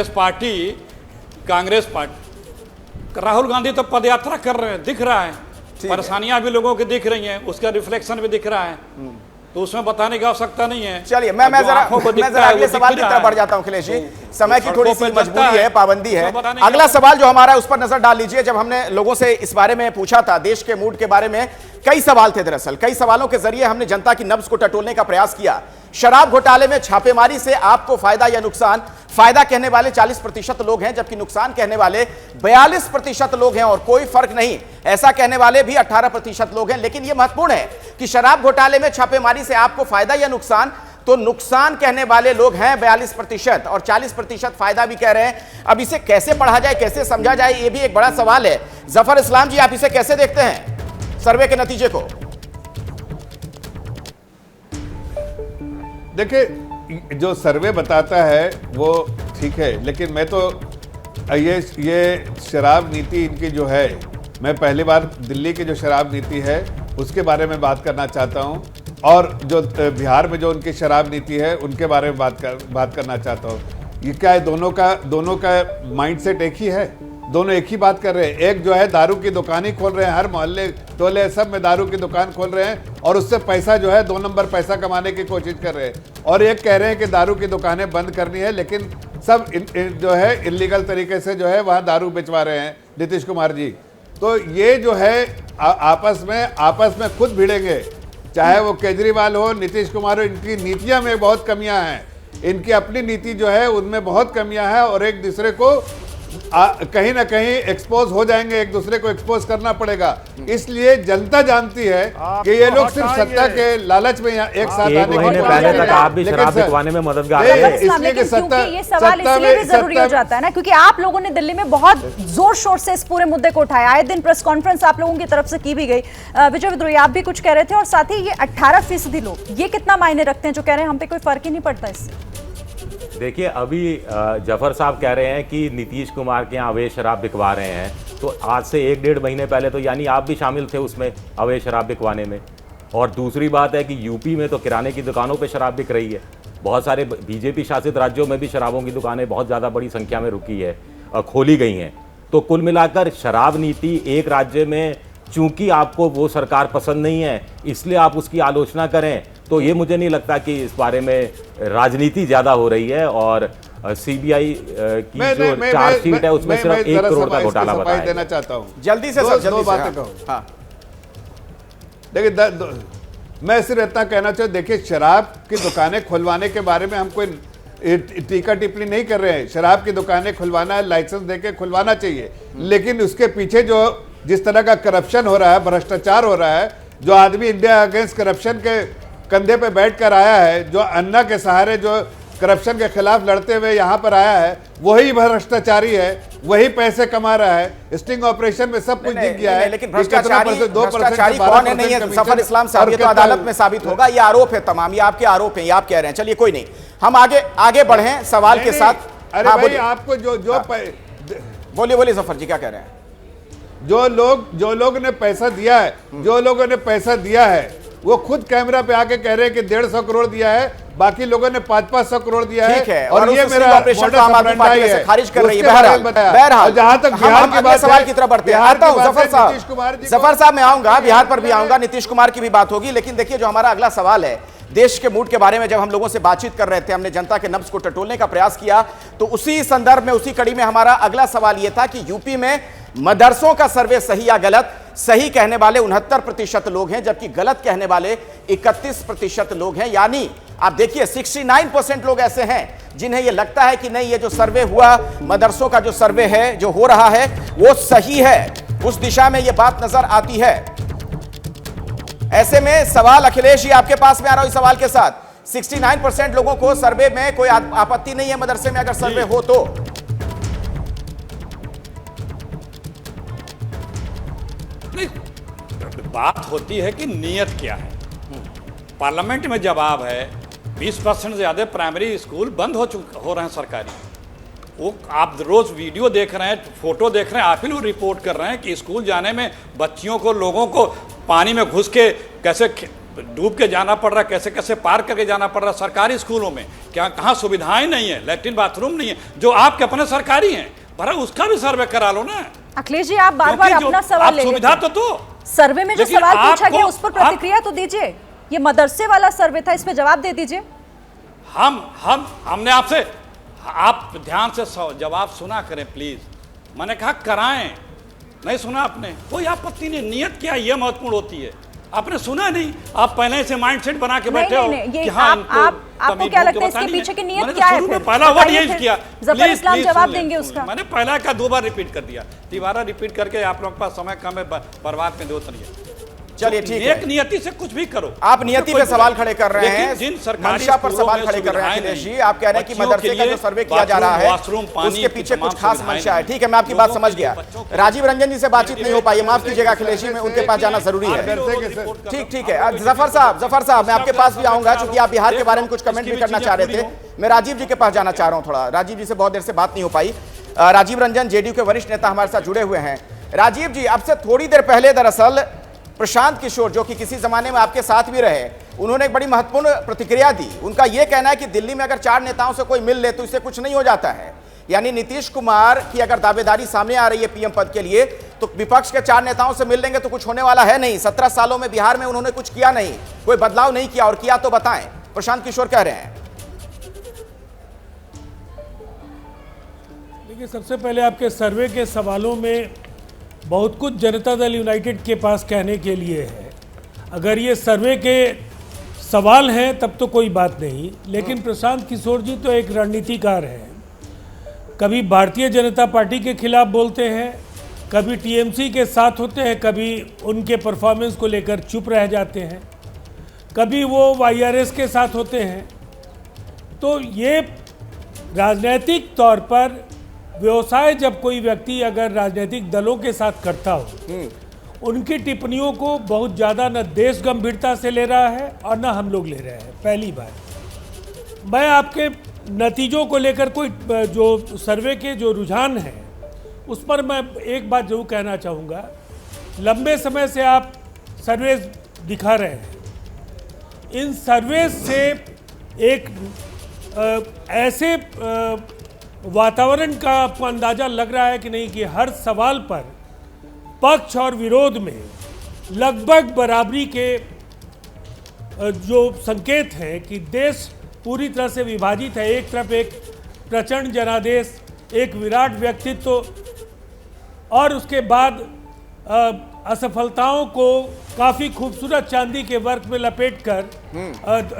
पार्टी राहुल गांधी तो पदयात्रा कर रहे हैं, दिख रहा है, परेशानियां भी लोगों की दिख रही हैं, उसका रिफ्लेक्शन भी दिख रहा है, तो उसमें बताने की आवश्यकता नहीं है। चलिए मैं जरा अगले सवाल की तरफ बढ़ जाता हूं अखिलेश जी, समय की थोड़ी सी मजबूरी है, पाबंदी है। अगला सवाल जो हमारा है उस पर नजर डाल लीजिए। जब हमने लोगों से इस बारे में पूछा था, देश के मूड के बारे में, कई सवाल थे। दरअसल कई सवालों के जरिए हमने जनता की नब्ज को टटोलने का प्रयास किया। शराब घोटाले में छापेमारी से आपको फायदा या नुकसान? फायदा कहने वाले 40% लोग हैं, जबकि नुकसान कहने वाले 42% लोग हैं, और कोई फर्क नहीं ऐसा कहने वाले भी 18% लोग हैं। लेकिन यह महत्वपूर्ण है कि शराब घोटाले में छापेमारी से आपको फायदा या नुकसान, तो नुकसान कहने वाले लोग हैं 42% और 40% फायदा भी कह रहे हैं। अब इसे कैसे पढ़ा जाए, कैसे समझा जाए, यह भी एक बड़ा सवाल है। जफर इस्लाम जी, आप इसे कैसे देखते हैं, सर्वे के नतीजे को? देखिए, जो सर्वे बताता है वो ठीक है, लेकिन मैं तो ये शराब नीति इनकी जो है, मैं पहली बार दिल्ली की जो शराब नीति है उसके बारे में बात करना चाहता हूं, और जो बिहार में जो उनकी शराब नीति है उनके बारे में बात करना चाहता हूं। ये क्या है, दोनों का माइंडसेट एक ही है, दोनों एक ही बात कर रहे हैं। एक जो है दारू की दुकान ही खोल रहे हैं, हर मोहल्ले टोले सब में दारू की दुकान खोल रहे हैं, और उससे पैसा जो है 2 नंबर पैसा कमाने की कोशिश कर रहे हैं। और एक कह रहे हैं कि दारू की दुकानें बंद करनी है, लेकिन सब जो है इलीगल तरीके से जो है वहाँ दारू बेचवा रहे हैं नीतीश कुमार जी। तो ये जो है आपस में खुद भिड़ेंगे, चाहे वो केजरीवाल हो, नीतीश कुमार हो। इनकी नीतियाँ में बहुत कमियाँ हैं, इनकी अपनी नीति जो है उनमें बहुत कमियाँ हैं, और एक दूसरे को कहीं ना कहीं एक्सपोज हो जाएंगे, एक दूसरे को एक्सपोज करना पड़ेगा। इसलिए जनता जानती है कि ये लोग सिर्फ सत्ता के लालच में यहाँ एक साथ आने की कोशिश पहले तक आप भी शराब बिकवाने में मददगार है। इसलिए कि सत्ता, ये सवाल इसलिए भी जरूरी हो जाता है ना, क्योंकि आप लोगों ने दिल्ली में बहुत जोर शोर से इस पूरे मुद्दे को उठाया। आए दिन प्रेस कॉन्फ्रेंस आप लोगों की तरफ से की भी गई। विजय विद्रोही, आप भी कुछ कह रहे थे, और साथ ही ये 18% लोग, ये कितना मायने रखते हैं जो कह रहे हैं हम पे कोई फर्क ही नहीं पड़ता इससे? देखिए, अभी जफर साहब कह रहे हैं कि नीतीश कुमार के यहाँ अवैध शराब बिकवा रहे हैं, तो आज से 1-1.5 महीने पहले तो यानी आप भी शामिल थे उसमें, अवैध शराब बिकवाने में। और दूसरी बात है कि यूपी में तो किराने की दुकानों पे शराब बिक रही है। बहुत सारे बीजेपी शासित राज्यों में भी शराबों की दुकानें बहुत ज़्यादा बड़ी संख्या में रुकी है और खोली गई हैं। तो कुल मिलाकर शराब नीति एक राज्य में, चूंकि आपको वो सरकार पसंद नहीं है इसलिए आप उसकी आलोचना करें, तो ये मुझे नहीं लगता कि इस बारे में राजनीति ज़्यादा हो रही है। और सीबीआई की जो चार्जशीट है उसमें सिर्फ 1 करोड़ का घोटाला बताया देना चाहता हूँ। जल्दी से सर, जल्दी दो से, बातें हाँ। कहूँ। हाँ। देखिए, मैं सिर्फ इतना कहना चाहूँ, देखिए शराब की दुकानें खुलवाने के बारे में हम कोई टीका टिप्पणी नहीं कर रहे हैं। शराब की दुकानें खुलवाना है, लाइसेंस देके खुलवाना चाहिए, लेकिन उसके पीछे जो जिस तरह का करप्शन हो रहा है, भ्रष्टाचार हो रहा है, जो आदमी इंडिया अगेंस्ट करप्शन के कंधे पे बैठ कर आया है, जो अन्ना के सहारे जो करप्शन के खिलाफ लड़ते हुए यहाँ पर आया है, वही भ्रष्टाचारी है, वही पैसे कमा रहा है। स्टिंग ऑपरेशन में सब कुछ दिख गया है। लेकिन भ्रष्टाचारी कौन है? नहीं है सफर इस्लाम साहब, ये तो अदालत में साबित होगा। ये आरोप है तमाम, ये आपके आरोप हैं, ये आप कह रहे हैं। चलिए कोई नहीं, हम आगे बढ़े सवाल के साथ। अरे हाँ, भाई, आपको बोलिए जफर जी, क्या कह रहे हैं? जो लोग ने पैसा दिया है, जो लोगों ने पैसा दिया है, वो खुद कैमरा पे आके कह रहे हैं कि 150 करोड़ दिया है, बाकी लोगों ने 500 करोड़ दिया है। ठीक है, और ये मेरा ऑपरेशन को आम आदमी पार्टी से खारिज कर रही है। बहरहाल जहां तक बिहार की बात, सवाल की तरफ बढ़ते हैं। आता हूं जफर साहब, मैं आऊंगा, बिहार पर भी आऊंगा, नीतीश कुमार की भी बात होगी। लेकिन देखिए, जो हमारा अगला सवाल है, देश के मूड के बारे में जब हम लोगों से बातचीत कर रहे थे, हमने जनता के नब्ज को टटोलने का प्रयास किया, तो उसी संदर्भ में, उसी कड़ी में हमारा अगला सवाल यह था कि यूपी में मदरसों का सर्वे सही या गलत? सही कहने वाले 69% लोग हैं, जबकि गलत कहने वाले 31% लोग हैं। यानी आप देखिए, 69% लोग ऐसे हैं जिन्हें यह लगता है कि नहीं, ये जो सर्वे हुआ, मदरसों का जो सर्वे है, जो हो रहा है, वो सही है, उस दिशा में यह बात नजर आती है। ऐसे में सवाल, अखिलेश जी आपके पास में आ रहा हूं इस सवाल के साथ, 69% लोगों को सर्वे में कोई आपत्ति नहीं है, मदरसे में अगर सर्वे हो तो? बात होती है कि नियत क्या है। पार्लियामेंट में जवाब है 20% से ज़्यादा प्राइमरी स्कूल बंद हो रहे हैं सरकारी। वो आप रोज वीडियो देख रहे हैं, फोटो देख रहे हैं, आप ही लोग रिपोर्ट कर रहे हैं कि स्कूल जाने में बच्चियों को, लोगों को पानी में घुस के कैसे डूब के जाना पड़ रहा है, कैसे कैसे पार करके जाना पड़ रहा है। सरकारी स्कूलों में क्या कहाँ सुविधाएं नहीं है, लैट्रिन बाथरूम नहीं है, जो आपके अपने सरकारी हैं, भरा उसका भी सर्वे करा लो ना। अखिलेश जी, आप बार बार अपना सवाल ले सुविधा तो सर्वे में जो सवाल पूछा गया उस पर प्रतिक्रिया तो दीजिए। ये मदरसे वाला सर्वे था, इस पे जवाब दे दीजिए। हमने आपसे, आप ध्यान से जवाब सुना करें प्लीज। मैंने कहा कराएं, नहीं सुना आपने, कोई आपत्ति नहीं। नियत क्या है ये महत्वपूर्ण होती है। आपने सुना नहीं, आप पहले से माइंडसेट बना के बैठे हो कि हाँ, आपको क्या लगता है इसके पीछे की नियत क्या है? पहला वर्ड यही किया, जफर इस्लाम जवाब देंगे उसका। मैंने पहला का 2 बार रिपीट कर दिया, दोबारा रिपीट करके आप लोगों के पास समय कम है, बर्बाद में दो तरीके। चलिए ठीक है, एक नियति से कुछ भी करो। आप नियति पे सवाल खड़े कर रहे हैं, जिन मंशा पर सवाल खड़े कर रहे हैं अखिलेश जी। आप कह रहे हैं कि मदरसे का जो सर्वे किया जा रहा है उसके पीछे कुछ खास मंशा है। ठीक है, मैं आपकी बात समझ गया। राजीव रंजन जी से बातचीत नहीं हो पाई, माफ कीजिएगा अखिलेश जी, मैं उनके पास जाना जरूरी है। ठीक है, जफर साहब मैं आपके पास भी आऊंगा, क्योंकि आप बिहार के बारे में कुछ कमेंट भी करना चाह रहे थे। मैं राजीव जी के पास जाना चाह रहा हूं थोड़ा। राजीव जी से बहुत देर से बात नहीं हो पाई। राजीव रंजन जेडीयू के वरिष्ठ नेता हमारे साथ जुड़े हुए हैं। राजीव जी, अब से थोड़ी देर पहले दरअसल प्रशांत किशोर, जो कि किसी जमाने में आपके साथ भी रहे, उन्होंने एक बड़ी महत्वपूर्ण प्रतिक्रिया दी। उनका यह कहना है कि दिल्ली में अगर 4 नेताओं से कोई मिल ले तो इससे कुछ नहीं हो जाता है। यानी नीतीश कुमार की अगर दावेदारी सामने आ रही है पीएम पद के लिए, तो विपक्ष के 4 नेताओं से मिल लेंगे तो कुछ होने वाला है नहीं। 17 सालों में बिहार में उन्होंने कुछ किया नहीं, कोई बदलाव नहीं किया, और किया तो बताएं। प्रशांत किशोर कह रहे हैं। देखिए, सबसे पहले आपके सर्वे के सवालों में बहुत कुछ जनता दल यूनाइटेड के पास कहने के लिए है। अगर ये सर्वे के सवाल हैं तब तो कोई बात नहीं, लेकिन प्रशांत किशोर जी तो एक रणनीतिकार हैं। कभी भारतीय जनता पार्टी के खिलाफ बोलते हैं, कभी टीएमसी के साथ होते हैं, कभी उनके परफॉर्मेंस को लेकर चुप रह जाते हैं, कभी वो वाईआरएस के साथ होते हैं। तो ये राजनीतिक तौर पर व्यवसाय जब कोई व्यक्ति अगर राजनीतिक दलों के साथ करता हो, उनकी टिप्पणियों को बहुत ज़्यादा न देश गंभीरता से ले रहा है और न हम लोग ले रहे हैं। पहली बात, मैं आपके नतीजों को लेकर कोई जो सर्वे के जो रुझान हैं उस पर मैं एक बात जरूर कहना चाहूँगा। लंबे समय से आप सर्वे दिखा रहे हैं, इन सर्वे से एक ऐसे वातावरण का आपको अंदाजा लग रहा है कि नहीं कि हर सवाल पर पक्ष और विरोध में लगभग बराबरी के जो संकेत हैं कि देश पूरी तरह से विभाजित है। एक तरफ एक प्रचंड जनादेश, एक विराट व्यक्तित्व और उसके बाद असफलताओं को काफ़ी खूबसूरत चांदी के वर्क में लपेटकर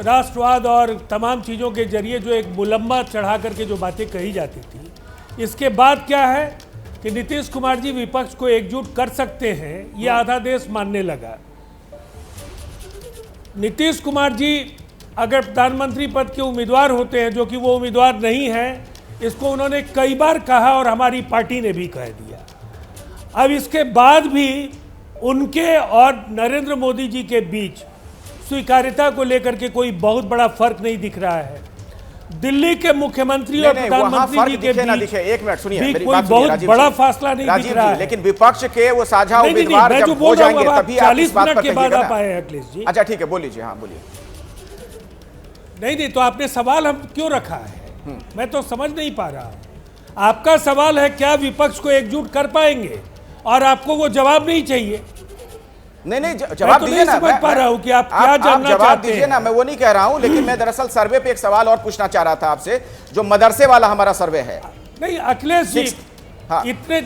राष्ट्रवाद और तमाम चीज़ों के जरिए जो एक मुलम्मा चढ़ा करके जो बातें कही जाती थी, इसके बाद क्या है कि नीतीश कुमार जी विपक्ष को एकजुट कर सकते हैं, ये आधा देश मानने लगा। नीतीश कुमार जी अगर प्रधानमंत्री पद के उम्मीदवार होते हैं, जो कि वो उम्मीदवार नहीं है, इसको उन्होंने कई बार कहा और हमारी पार्टी ने भी कह दिया। अब इसके बाद भी उनके और नरेंद्र मोदी जी के बीच स्वीकार्यता को लेकर के कोई बहुत बड़ा फर्क नहीं दिख रहा है। दिल्ली के मुख्यमंत्री और प्रधानमंत्री जी के बीच एक मिनट सुनिए, मेरी कोई बात सुनिए, बहुत बड़ा फासला नहीं दिख रहा है। लेकिन विपक्ष के वो साझा उम्मीदवार जब हो जाएंगे तभी आप इस बात पर के बाद आप आए अखिलेश जी। अच्छा ठीक है, बोलिए। हाँ बोलिए। नहीं तो आपने सवाल हम क्यों रखा है, मैं तो समझ नहीं पा रहा हूं। आपका सवाल है क्या विपक्ष को एकजुट कर पाएंगे, और आपको वो जवाब नहीं चाहिए। नहीं जवाब दीजिए ना। समझ पा रहा हूं कि आप क्या जानना जवाब दीजिए ना, मैं वो नहीं कह रहा हूं, लेकिन मैं दरअसल सर्वे पे एक सवाल और पूछना चाह रहा था आपसे, जो मदरसे वाला हमारा सर्वे है। नहीं अखिलेश जी, हाँ। इतने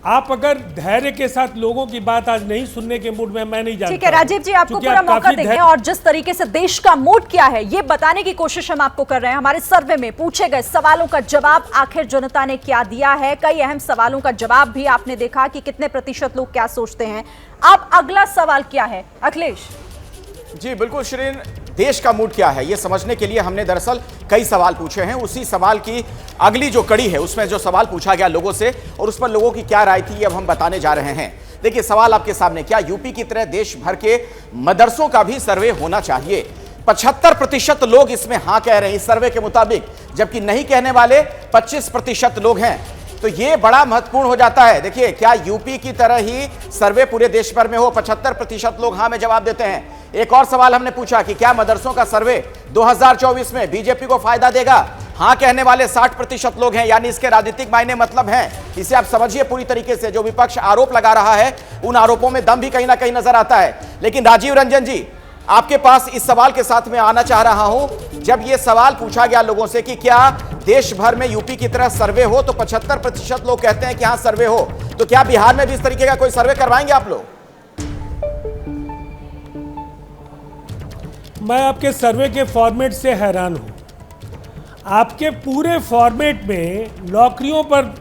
आप अगर धैर्य के साथ लोगों की बात आज नहीं सुनने के मूड में, मैं नहीं जानता। ठीक है राजीव जी, आपको पूरा मौका देंगे और जिस तरीके से देश का मूड क्या है ये बताने की कोशिश हम आपको कर रहे हैं। हमारे सर्वे में पूछे गए सवालों का जवाब आखिर जनता ने क्या दिया है, कई अहम सवालों का जवाब भी आपने देखा कि कितने प्रतिशत लोग क्या सोचते हैं। अब अगला सवाल क्या है अखिलेश? जी बिल्कुल श्रीन, देश का मूड क्या है ये समझने के लिए हमने दरअसल कई सवाल पूछे हैं। उसी सवाल की अगली जो कड़ी है उसमें जो सवाल पूछा गया लोगों से और उस पर लोगों की क्या राय थी, अब हम बताने जा रहे हैं। देखिए सवाल आपके सामने, क्या यूपी की तरह देश भर के मदरसों का भी सर्वे होना चाहिए? 75% लोग इसमें हाँ कह रहे हैं इस सर्वे के मुताबिक, जबकि नहीं कहने वाले 25% लोग हैं। तो ये बड़ा महत्वपूर्ण हो जाता है। देखिए क्या यूपी की तरह ही सर्वे पूरे देश भर में हो? 75% लोग हाँ में जवाब देते हैं। एक और सवाल हमने पूछा कि क्या मदरसों का सर्वे 2024 में बीजेपी को फायदा देगा? हाँ कहने वाले 60% लोग हैं, यानी इसके राजनीतिक मायने मतलब हैं। इसे आप समझिए पूरी तरीके से। जो विपक्ष आरोप लगा रहा है उन आरोपों में दम भी कहीं ना कहीं नजर आता है। लेकिन राजीव रंजन जी, आपके पास इस सवाल के साथ मैं आना चाह रहा हूं। जब यह सवाल पूछा गया लोगों से कि क्या देश भर में यूपी की तरह सर्वे हो, तो 75% लोग कहते हैं कि हाँ सर्वे हो, तो क्या बिहार में भी इस तरीके का कोई सर्वे करवाएंगे आप लोग? मैं आपके सर्वे के फॉर्मेट से हैरान हूं। आपके पूरे फॉर्मेट में नौकरियों पर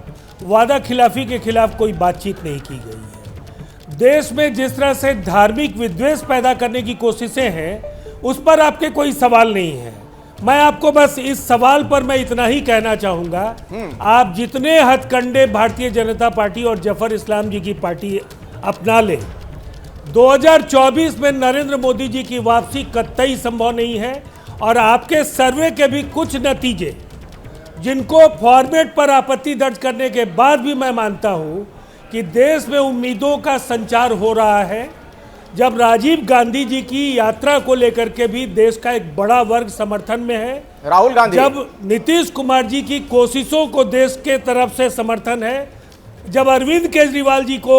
वादा खिलाफी के खिलाफ कोई बातचीत नहीं की गई है। देश में जिस तरह से धार्मिक विद्वेष पैदा करने की कोशिशें हैं उस पर आपके कोई सवाल नहीं है। मैं आपको बस इस सवाल पर मैं इतना ही कहना चाहूंगा, आप जितने हथकंडे भारतीय जनता पार्टी और जफर इस्लाम जी की पार्टी अपना ले, 2024 में नरेंद्र मोदी जी की वापसी कतई संभव नहीं है। और आपके सर्वे के भी कुछ नतीजे जिनको फॉर्मेट पर आपत्ति दर्ज करने के बाद भी मैं मानता हूं कि देश में उम्मीदों का संचार हो रहा है। जब राजीव गांधी जी की यात्रा को लेकर के भी देश का एक बड़ा वर्ग समर्थन में है, राहुल गांधी, जब नीतीश कुमार जी की कोशिशों को देश के तरफ से समर्थन है, जब अरविंद केजरीवाल जी को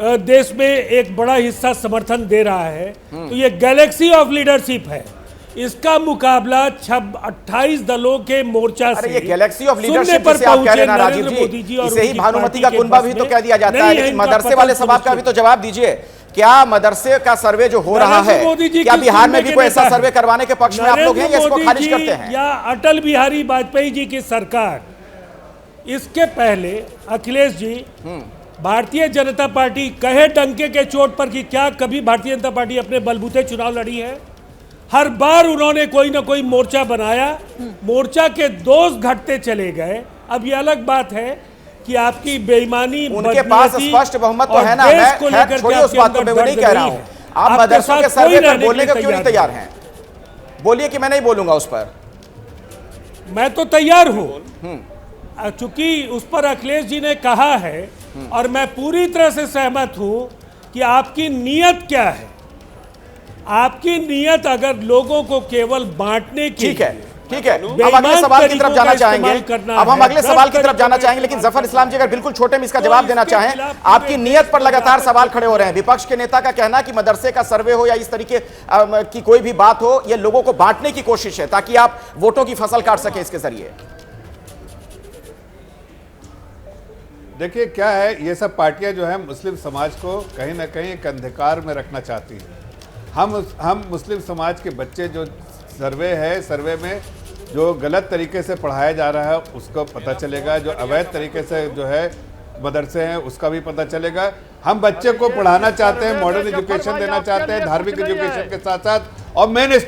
देश में एक बड़ा हिस्सा समर्थन दे रहा है, तो ये गैलेक्सी ऑफ लीडरशिप है। इसका मुकाबला 28 दलों के मोर्चा से, ये गैलेक्सी ऑफ लीडरशिप जिसे आप कह रहे हैं राजीव जी, इसे ही भानुमति का कुनबा भी तो कह दिया जाता है। लेकिन मदरसे वाले सवाल का भी तो जवाब दीजिए। क्या मदरसे का सर्वे जो हो रहा है, क्या बिहार में भी कोई ऐसा सर्वे करवाने के पक्ष में आप लोग हैं या इसको खारिज करते हैं? या अटल बिहारी वाजपेयी जी की सरकार, इसके पहले अखिलेश जी, भारतीय जनता पार्टी कहे डंके के चोट पर कि क्या कभी भारतीय जनता पार्टी अपने बलबूते चुनाव लड़ी है? हर बार उन्होंने कोई ना कोई मोर्चा बनाया, मोर्चा के दोष घटते चले गए। अब ये अलग बात है कि आपकी बेईमानी, उनके पास स्पष्ट बहुमत तो है ना, मैं छोड़िए उस बात को, मैं वो नहीं कह रहा हूं। आप मदरसों के सर्वे पर बोलने को क्यों नहीं तैयार हैं? बोलिए कि मैं नहीं बोलूंगा उस पर। मैं तो तैयार हूं, चूंकि उस पर अखिलेश जी ने कहा है और मैं पूरी तरह से सहमत हूं कि आपकी नीयत क्या है। आपकी नीयत अगर लोगों को केवल बांटने की, ठीक है, ठीक है, अब अगले सवाल की तरफ जाना चाहेंगे। अब हम अगले सवाल की तरफ जाना चाहेंगे, लेकिन जफर इस्लाम जी अगर बिल्कुल छोटे में इसका जवाब देना चाहें। आपकी नीयत पर लगातार सवाल खड़े हो रहे हैं। विपक्ष के नेता का कहना कि मदरसे का सर्वे हो या इस तरीके की कोई भी बात हो, यह लोगों को बांटने की कोशिश है ताकि आप वोटों की फसल काट सके इसके जरिए। देखिए क्या है, ये सब पार्टियां जो है मुस्लिम समाज को कहीं ना कहीं एक अंधकार में रखना चाहती हैं। हम मुस्लिम समाज के बच्चे जो सर्वे है, सर्वे में जो गलत तरीके से पढ़ाया जा रहा है उसको पता चलेगा, जो अवैध तरीके से जो है मदरसे हैं उसका भी पता चलेगा। हम बच्चे को पढ़ाना चाहते हैं, मॉडर्न एजुकेशन देना चाहते हैं, धार्मिक एजुकेशन के साथ साथ, और मेन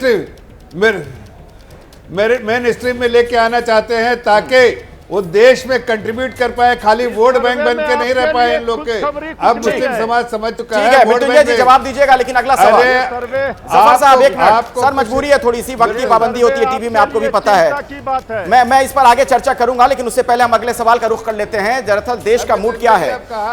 स्ट्रीम में लेके आना चाहते हैं ताकि वो देश में कंट्रीब्यूट कर पाए, खाली वोट बैंक बन के नहीं रह पाए इन लोग के। अब मुस्लिम समाज समझ चुका है। मृत्युंजय जी जवाब दीजिएगा, लेकिन अगला सवाल जफर साहब एक मिनट, सर मजबूरी है थोड़ी सी, वक्त की पाबंदी होती है टीवी में, आपको भी पता है। मैं इस पर आगे चर्चा करूंगा, लेकिन उससे पहले हम अगले सवाल का रुख कर लेते हैं। दरअसल देश का मूड क्या है,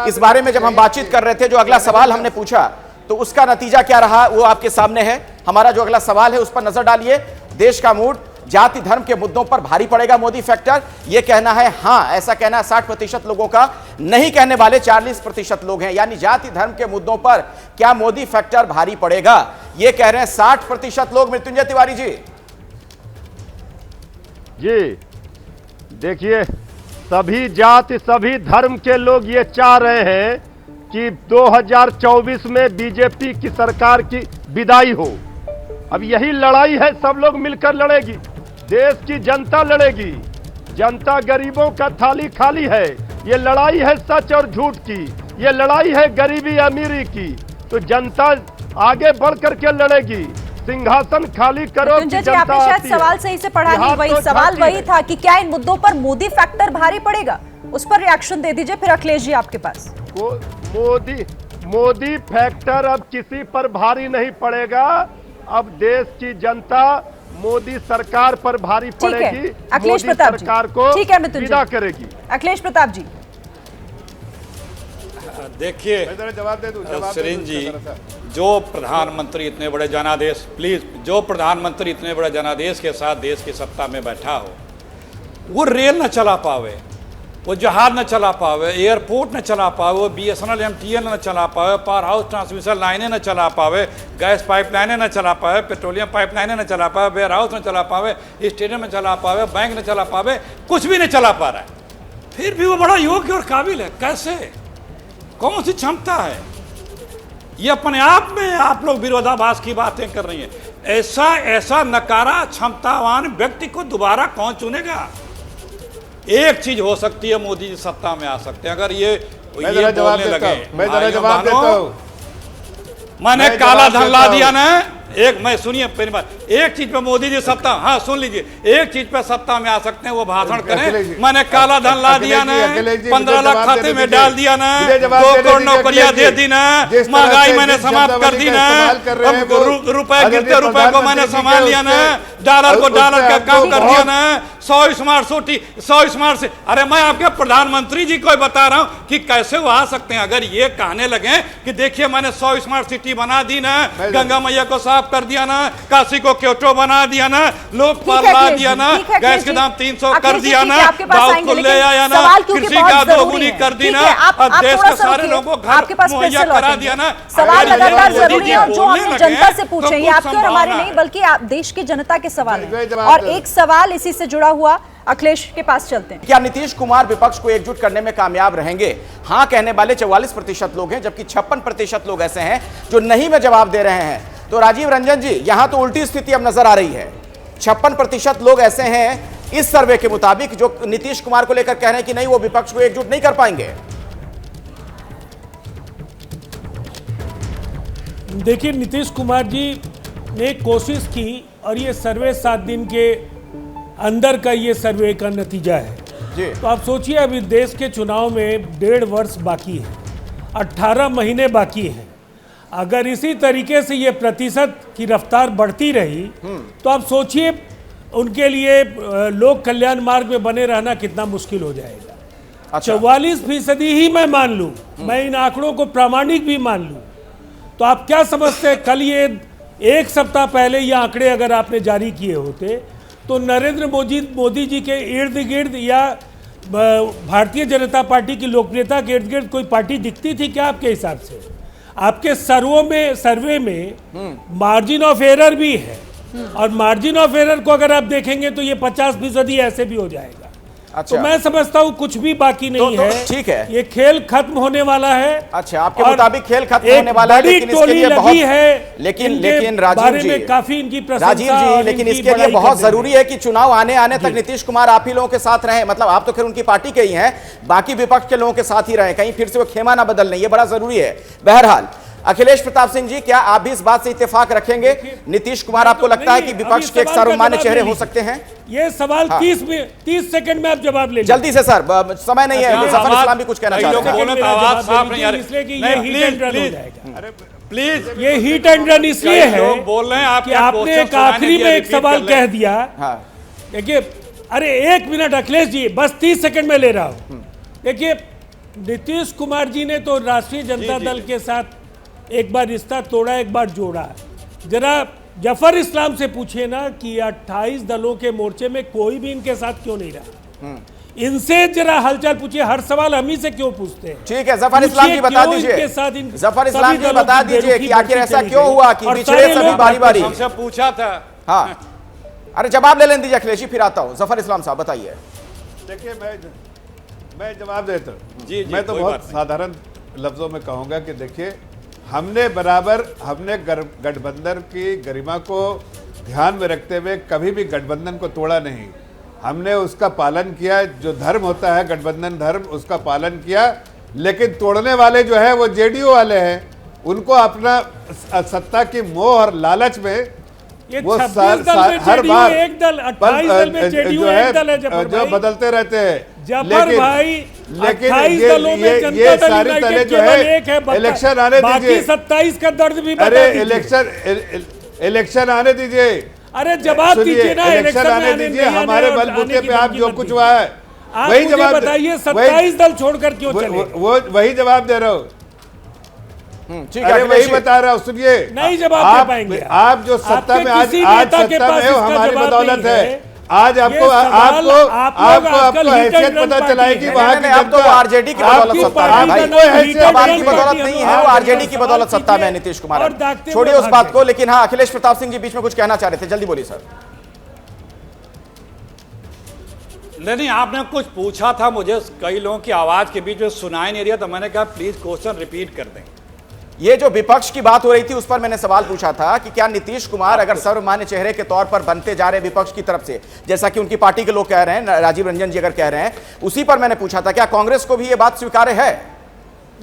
इस बारे में जब हम बातचीत कर रहे थे, जो अगला सवाल हमने पूछा तो उसका नतीजा क्या रहा वो आपके सामने है। हमारा जो अगला सवाल है उस पर नजर डालिए। देश का मूड, जाति धर्म के मुद्दों पर भारी पड़ेगा मोदी फैक्टर, यह कहना है हाँ, ऐसा कहना है 60% लोगों का। नहीं कहने वाले 40% लोग हैं, यानी जाति धर्म के मुद्दों पर क्या मोदी फैक्टर भारी पड़ेगा, यह कह रहे हैं 60% लोग। मृत्युंजय तिवारी जी देखिए, सभी जाति सभी धर्म के लोग ये चाह रहे हैं कि 2024 में बीजेपी की सरकार की विदाई हो। अब यही लड़ाई है, सब लोग मिलकर लड़ेगी, देश की जनता लड़ेगी। जनता गरीबों का थाली खाली है। ये लड़ाई है सच और झूठ की, ये लड़ाई है गरीबी अमीरी की। तो जनता आगे बढ़ करके लड़ेगी, सिंहासन खाली करो कि जनता आपने शायद सवाल सही से पढ़ा नहीं, वही सवाल वही था कि क्या इन मुद्दों पर मोदी फैक्टर भारी पड़ेगा, उस पर रिएक्शन दे दीजिए, फिर अखिलेश जी आपके पास। मोदी फैक्टर अब किसी पर भारी नहीं पड़ेगा। अब देश की जनता मोदी सरकार पर भारी पड़ेगी, अखिलेश मोदी प्रताप सरकार को विदा करेगी। अखिलेश प्रताप जी देखिए, जवाब दे दूं सुरेंद्र जी, जो प्रधानमंत्री इतने बड़े जनादेश, प्लीज, जो प्रधानमंत्री इतने बड़े जनादेश के साथ देश की सत्ता में बैठा हो, वो रेल न चला पावे, वो जहाज न चला पावे, एयरपोर्ट न चला पावे, वो BSNL MTNL न चला पावे, पावर हाउस ट्रांसमिशन लाइनें न चला पावे, गैस पाइपलाइनें न चला पावे, पेट्रोलियम पाइपलाइनें न चला पावे, वेयर हाउस न चला पावे, स्टेडियम न चला पावे, बैंक न चला पावे, कुछ भी नहीं चला पा रहा है, फिर भी वो बड़ा योग्य और काबिल है। कैसे, कौन सी क्षमता है? ये अपने आप में आप लोग विरोधाभास की बातें कर रही हैं। ऐसा नकारा क्षमतावान व्यक्ति को दोबारा कौन चुनेगा? एक चीज हो सकती है, मोदी जी सत्ता में आ सकते हैं अगर ये बोलने लगे। मैं जरा जवाब देता हूं। मैंने काला धन ला दिया ना, एक मैं सुनिए पहली बात, एक चीज पे मोदी जी सत्ता, हाँ सुन लीजिए, एक चीज पे सत्ता में आ सकते हैं, वो भाषण करें। मैंने काला धन ला दिया ना, 15 लाख खाते में डाल दिया ना, 2 करोड़ नौकरियां दे दी ना, महंगाई मैंने समाप्त कर दी ना, रुपए गिरते रुपए को मैंने संभाल लिया ना, डॉलर को डॉलर का काम कर दिया ना, 100 स्मार्ट से। अरे मैं आपके प्रधानमंत्री जी को बता रहा हूं कि कैसे वो आ सकते हैं। अगर ये कहने लगे कि देखिए मैंने 100 स्मार्ट सिटी बना दी ना, गंगा मैया को साफ कर दिया ना, काशी को क्योटो बना दिया ना, लोकपाल ला दिया ना, गैस के दाम 300 कर दिया ना, दाऊद को ले आया ना, कृषि का दोगुनी कर दी ना, और देश के सारे लोगों को घर मुहैया करा दिया ना। सवाल लगातार जरूरी है और जो हमने जनता से पूछे, ये आपके और हमारे नहीं बल्कि आप देश की जनता के सवाल हैं। और एक सवाल इसी से जुड़ा हुआ, अखिलेश के पास चलते हैं। क्या नीतीश कुमार विपक्ष को एकजुट करने में कामयाब रहेंगे? हाँ कहने वाले 44% लोग हैं, जबकि 56% लोग ऐसे हैं जो नहीं में जवाब दे रहे हैं। तो राजीव रंजन जी, यहां तो उल्टी स्थिति अब नजर आ रही है। 56% लोग ऐसे हैं इस सर्वे के मुताबिक जो नीतीश कुमार को लेकर कह रहे हैं कि नहीं, वो विपक्ष को एकजुट नहीं कर पाएंगे। देखिए, नीतीश कुमार जी ने कोशिश की और ये सर्वे 7 दिन के अंदर का ये सर्वे का नतीजा है जी। तो आप सोचिए, अभी देश के चुनाव में 1.5 वर्ष बाकी है, 18 महीने बाकी हैं। अगर इसी तरीके से ये प्रतिशत की रफ्तार बढ़ती रही तो आप सोचिए उनके लिए लोक कल्याण मार्ग में बने रहना कितना मुश्किल हो जाएगा। अच्छा। 44% ही मैं मान लूं, मैं इन आंकड़ों को प्रामाणिक भी मान लूं, तो आप क्या समझते हैं कल ये एक सप्ताह पहले ये आंकड़े अगर आपने जारी किए होते तो नरेंद्र मोदी जी के इर्द गिर्द या भारतीय जनता पार्टी की लोकप्रियता के इर्द गिर्द कोई पार्टी दिखती थी क्या आपके हिसाब से? आपके सर्वे में मार्जिन ऑफ एरर भी है, और मार्जिन ऑफ एरर को अगर आप देखेंगे तो ये 50% ही ऐसे भी हो जाएगा। अच्छा। तो मैं समझता हूँ कुछ भी बाकी नहीं है, ठीक है, ये खेल खत्म होने वाला है। अच्छा, आपके मुताबिक खेल खत्म होने वाला है, लेकिन इसके लिए बहुत लेकिन राजीव जी, काफी इनकी राजीव जी, लेकिन इसके लिए बहुत जरूरी है कि चुनाव आने तक नीतीश कुमार आप ही लोगों के साथ रहे। मतलब आप तो खैर उनकी पार्टी के ही हैं, बाकी विपक्ष के लोगों के साथ ही रहे, कहीं फिर से वो खेमा ना बदल लें, ये बड़ा जरूरी है। बहरहाल अखिलेश प्रताप सिंह जी, क्या आप भी इस बात से इत्तेफाक रखेंगे? नीतीश कुमार आपको लगता है कि विपक्ष के एक सर्वमान्य चेहरे हो सकते हैं? ये सवाल 30 सेकंड में आप जवाब ले जल्दी से सर, समय नहीं है। जफर इस्लाम भी कुछ कहना चाहते हैं। प्लीज, ये हिट एंड रन इसलिए है बोल रहे हैं कि आपने एक आखिरी में एक सवाल कह दिया। देखिए, अरे 1 मिनट अखिलेश जी, बस 30 सेकंड में ले रहा हूं। देखिए, नीतीश कुमार जी ने तो राष्ट्रीय जनता दल के साथ एक बार रिश्ता तोड़ा, एक बार जोड़ा। जरा जफर इस्लाम से पूछिए ना कि 28 दलों के मोर्चे में कोई भी इनके साथ क्यों नहीं रहा। इनसे जरा हालचाल पूछिए, हर सवाल हम ही से क्यों पूछते हैं? ठीक है, जफर इस्लाम जी बता दीजिए, जफर इस्लाम जी बता दीजिए कि आखिर ऐसा क्यों हुआ कि पिछड़े सभी बारी बारी हमसे पूछा था। हाँ, अरे जवाब ले लेने दीजिए अखिलेश जी, फिर आता हूँ। जफर इस्लाम साहब बताइए। देखिए, मैं जवाब देता हूँ। जी, मैं तो बहुत साधारण लफ्जों में कहूँगा कि देखिए, हमने गठबंधन की गरिमा को ध्यान में रखते हुए कभी भी गठबंधन को तोड़ा नहीं। हमने उसका पालन किया, जो धर्म होता है गठबंधन धर्म, उसका पालन किया। लेकिन तोड़ने वाले जो है वो जेडीयू वाले हैं, उनको अपना सत्ता की मोह और लालच में वो हर बार एक दल, 28 दल में जेडीयू एक दल है जो बदलते रहते हैं। लेकिन ये सारी दलें जो है, इलेक्शन आने दीजिए, 27 का दर्द भी अरे इलेक्शन आने दीजिए, अरे जवाब दीजिए ना, इलेक्शन आने दीजिए। हमारे बलबूते पे आप जो कुछ हुआ है वही जवाब बताइए। 27 दल छोड़कर क्यों चले? वो वही जवाब दे रहा हूँ। अरे वही बता रहा हूँ, सुनिए। नहीं जवाब दे पाएंगे आप जो सत्ता में आज सत्ता में हो, हमारी बदौलत है। आज आपको हैसियत पता चलाएगी वहाँ की। अब तो आरजेडी की बदौलत सत्ता है भाई, अब आपकी बदौलत नहीं है, वो आरजेडी की बदौलत सत्ता में नीतीश कुमार। छोड़िए उस बात को, लेकिन हाँ, अखिलेश प्रताप सिंह जी बीच में कुछ कहना चाह रहे थे, जल्दी बोलिए सर। नहीं, आपने कुछ पूछा था मुझे, कई लोगों की आवाज के बीच में सुनाई नहीं दिया, तो मैंने कहा प्लीज क्वेश्चन रिपीट कर दें। ये जो विपक्ष की बात हो रही थी उस पर मैंने सवाल पूछा था कि क्या नीतीश कुमार अगर सर्वमान्य चेहरे के तौर पर बनते जा रहे विपक्ष की तरफ से, जैसा कि उनकी पार्टी के लोग कह रहे हैं, राजीव रंजन जी अगर कह रहे हैं, उसी पर मैंने पूछा था क्या कांग्रेस को भी ये बात स्वीकार्य है?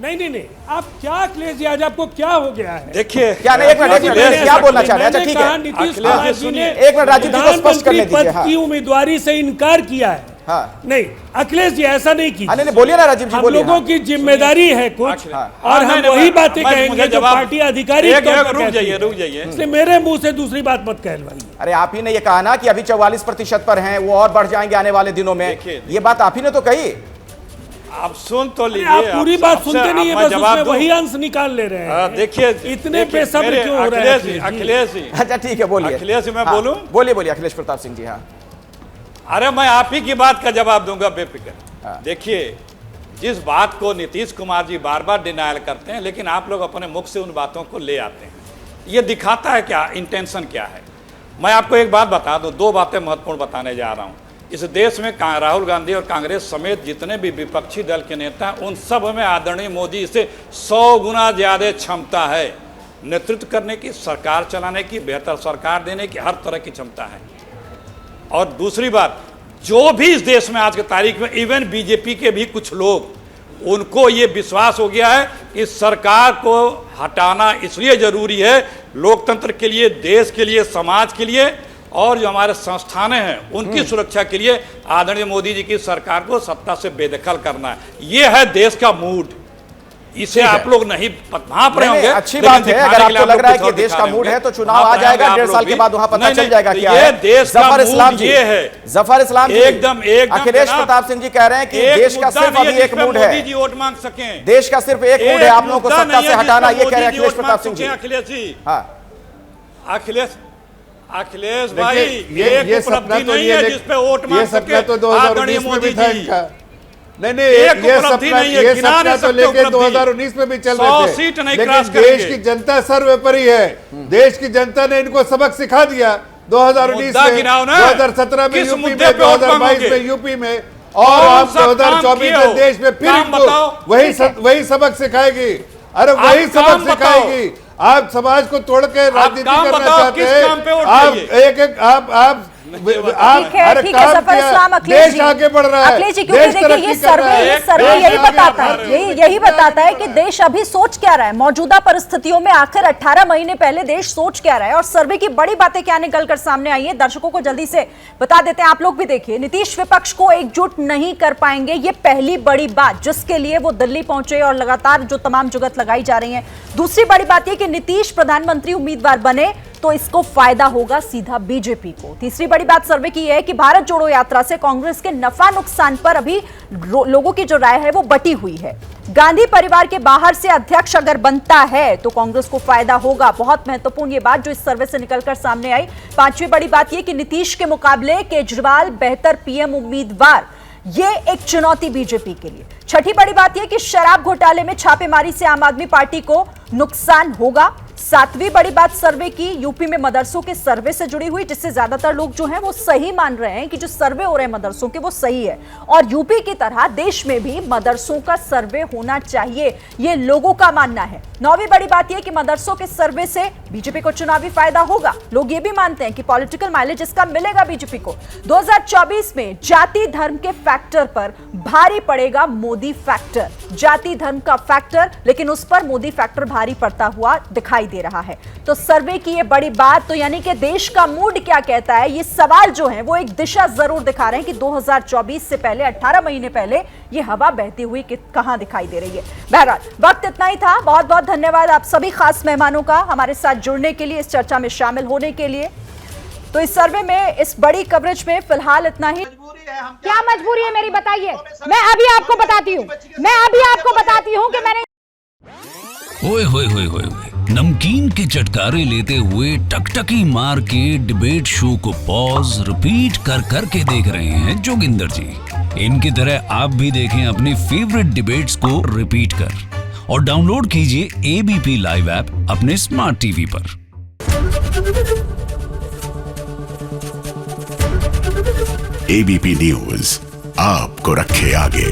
नहीं, आप क्या अखिलेश जी, आज आपको क्या हो गया है? देखिए, क्या नहीं, एक मिनट क्या बोलना चाह रहे हैं? अच्छा ठीक है, नीतीश कुमार जी ने एक मिनट राजीव जी को स्पष्ट करने दीजिए। पद की उम्मीदवारी से इनकार किया है। हाँ। नहीं अखिलेश जी, ऐसा नहीं कीजिए। नहीं बोलिए ना राजीव जी, हम लोगों की जिम्मेदारी है कुछ, और हम वही बातें कहेंगे जो पार्टी अधिकारी। रुक जाइए, इसलिए मेरे मुंह से दूसरी बात मत कहलवाइए। अरे आप ही ने ये कहा ना कि अभी 44% पर हैं, वो और बढ़ जाएंगे आने वाले दिनों में, ये बात आप ही ने तो कही। आप सुन तो लीजिए, आप पूरी बात सुनते नहीं है, बस उसमें वही अंश निकाल ले रहे हैं। देखिए, इतने बेसब्र क्यों हो रहे हैं? अखिलेश जी, अच्छा ठीक है, बोलिए। अखिलेश जी, मैं बोलूं? बोलिए अखिलेश प्रताप सिंह जी। हाँ, अरे मैं आप ही की बात का जवाब दूंगा बेफिक्र। देखिए, जिस बात को नीतीश कुमार जी बार बार डिनायल करते हैं, लेकिन आप लोग अपने मुख से उन बातों को ले आते हैं, ये दिखाता है क्या इंटेंशन क्या है। मैं आपको एक बात बता दूं, 2 बातें महत्वपूर्ण बताने जा रहा हूं। इस देश में राहुल गांधी और कांग्रेस समेत जितने भी विपक्षी दल के नेता हैं, उन सब में आदरणीय मोदी से 100 गुना ज़्यादा क्षमता है नेतृत्व करने की, सरकार चलाने की, बेहतर सरकार देने की, हर तरह की क्षमता है। और दूसरी बात, जो भी इस देश में आज की तारीख में, इवन बीजेपी के भी कुछ लोग, उनको ये विश्वास हो गया है कि सरकार को हटाना इसलिए जरूरी है लोकतंत्र के लिए, देश के लिए, समाज के लिए, और जो हमारे संस्थानें हैं उनकी सुरक्षा के लिए आदरणीय मोदी जी की सरकार को सत्ता से बेदखल करना है। ये है देश का मूड। इसे आप लोग नहीं भांप रहे होंगे। अच्छी बात है, अगर आपको लग रहा है कि देश का मूड है तो चुनाव आ जाएगा, 1.5 साल के बाद वहां पता चल जाएगा क्या है। जफर इस्लाम जी, जफर इस्लाम जी, एकदम अखिलेश प्रताप सिंह जी कह रहे हैं कि देश का सिर्फ अभी एक मूड है, मोदी जी वोट मांग सके, देश का सिर्फ एक मूड है आप लोगों को सत्ता से हटाना, ये कह रहे हैं अखिलेश प्रताप सिंह जी। अखिलेश जी, हाँ अखिलेश भाई, ये सपना तो नहीं है जिसपे वोट मांग सके। ये सपना तो 2019 में भी था इनका। नहीं, एक ये उपलब्धि सपना, नहीं है, ये गिना सपना नहीं तो सकते लेके उपलब्धि। 2019 में भी चल 100 रहे थे, सीट नहीं लेकिन क्रॉस देश करेंगे। की जनता सर्वोपरि है। देश की जनता ने इनको सबक सिखा दिया 2019 मुद्दा में, गिनाओ ना, 2017 में किस यूपी मुद्दे में, पे वोट 2022 मांगोगे? में यूपी में, और कौन आप सा काम 2024 किए में हो? देश में फिर काम इनको बताओ। वही सबक सिखाएगी। अरे वही काम सबक बताओ। सिखाएगी। आप समाज को तोड़ के राजनीति काम करना बताओ, चाहते किस हैं। काम पे वोट आप चाहिए? एक आप ठीक है, अरे ठीक है काम जफर किया, इस्लाम, अखिलेश देश जी, आगे बढ़ रहा है, अखिलेश जी, क्योंकि देश देखिए तरक्की ये कर रहा है, सर्वे देश यही आगे बताता बढ़ है, रहा है। यही बताता है कि देश अभी सोच क्या रहा है, मौजूदा परिस्थितियों में आखिर 18 महीने पहले देश सोच क्या रहा है। और सर्वे की बड़ी बातें क्या निकल कर सामने आई है, दर्शकों को जल्दी से बता देते हैं, आप लोग भी देखिए। नीतीश विपक्ष को एकजुट नहीं कर पाएंगे, ये पहली बड़ी बात जिसके लिए वो दिल्ली पहुंचे और लगातार जो तमाम जुगत लगाई जा रही है। दूसरी बड़ी बात यह कि नीतीश प्रधानमंत्री उम्मीदवार बने तो इसको फायदा होगा सीधा बीजेपी को। तीसरी बड़ी बात सर्वे की है कि भारत जोड़ो यात्रा से कांग्रेस के नफा नुकसान पर अभी लोगों की जो राय है वो बटी हुई है। गांधी परिवार के बाहर से अध्यक्ष अगर बनता है तो कांग्रेस को फायदा होगा, बहुत महत्वपूर्ण ये बात जो इस सर्वे से निकलकर सामने आई। पांचवी बड़ी बात यह कि नीतीश के मुकाबले केजरीवाल बेहतर पीएम उम्मीदवार, ये एक चुनौती बीजेपी के लिए। छठी बड़ी बात यह कि शराब घोटाले में छापेमारी से आम आदमी पार्टी को नुकसान होगा। सातवीं बड़ी बात सर्वे की यूपी में मदरसों के सर्वे से जुड़ी हुई, जिससे ज्यादातर लोग जो हैं वो सही मान रहे हैं कि जो सर्वे हो रहे हैं मदरसों के वो सही है, और यूपी की तरह देश में भी मदरसों का सर्वे होना चाहिए, ये लोगों का मानना है। नौवीं बड़ी बात यह कि मदरसों के सर्वे से बीजेपी को चुनावी फायदा होगा, लोग ये भी मानते हैं कि पॉलिटिकल माइलेज इसका मिलेगा बीजेपी को। 2024 में जाति धर्म के फैक्टर पर भारी पड़ेगा मोदी फैक्टर, जाति धर्म का फैक्टर, लेकिन उस पर मोदी फैक्टर भारी पड़ता हुआ दिखाई दे रहा है। तो सर्वे की ये बड़ी बात, तो यानी कि देश का मूड क्या कहता है, ये सवाल जो है वो एक दिशा जरूर दिखा रहे हैं कि 2024 से पहले 18 महीने पहले ये हवा बहती हुई कहां दिखाई दे रही है। बहरहाल वक्त इतना ही था, बहुत बहुत धन्यवाद आप सभी खास मेहमानों का हमारे साथ जुड़ने के लिए, इस चर्चा में शामिल होने के लिए। तो इस सर्वे में, इस बड़ी कवरेज में फिलहाल इतना ही। क्या मजबूरी है मेरी, बताइए। मैं अभी आपको बताती हूँ कि मैंने ओए होए होए होए, नमकीन के चटकारे लेते हुए टकटकी मार के डिबेट शो को पॉज रिपीट कर कर के देख रहे हैं जोगिंदर जी। इनकी तरह आप भी देखें अपनी फेवरेट डिबेट्स को रिपीट कर, और डाउनलोड कीजिए एबीपी लाइव ऐप अपने स्मार्ट टीवी पर। एबीपी न्यूज आपको रखे आगे।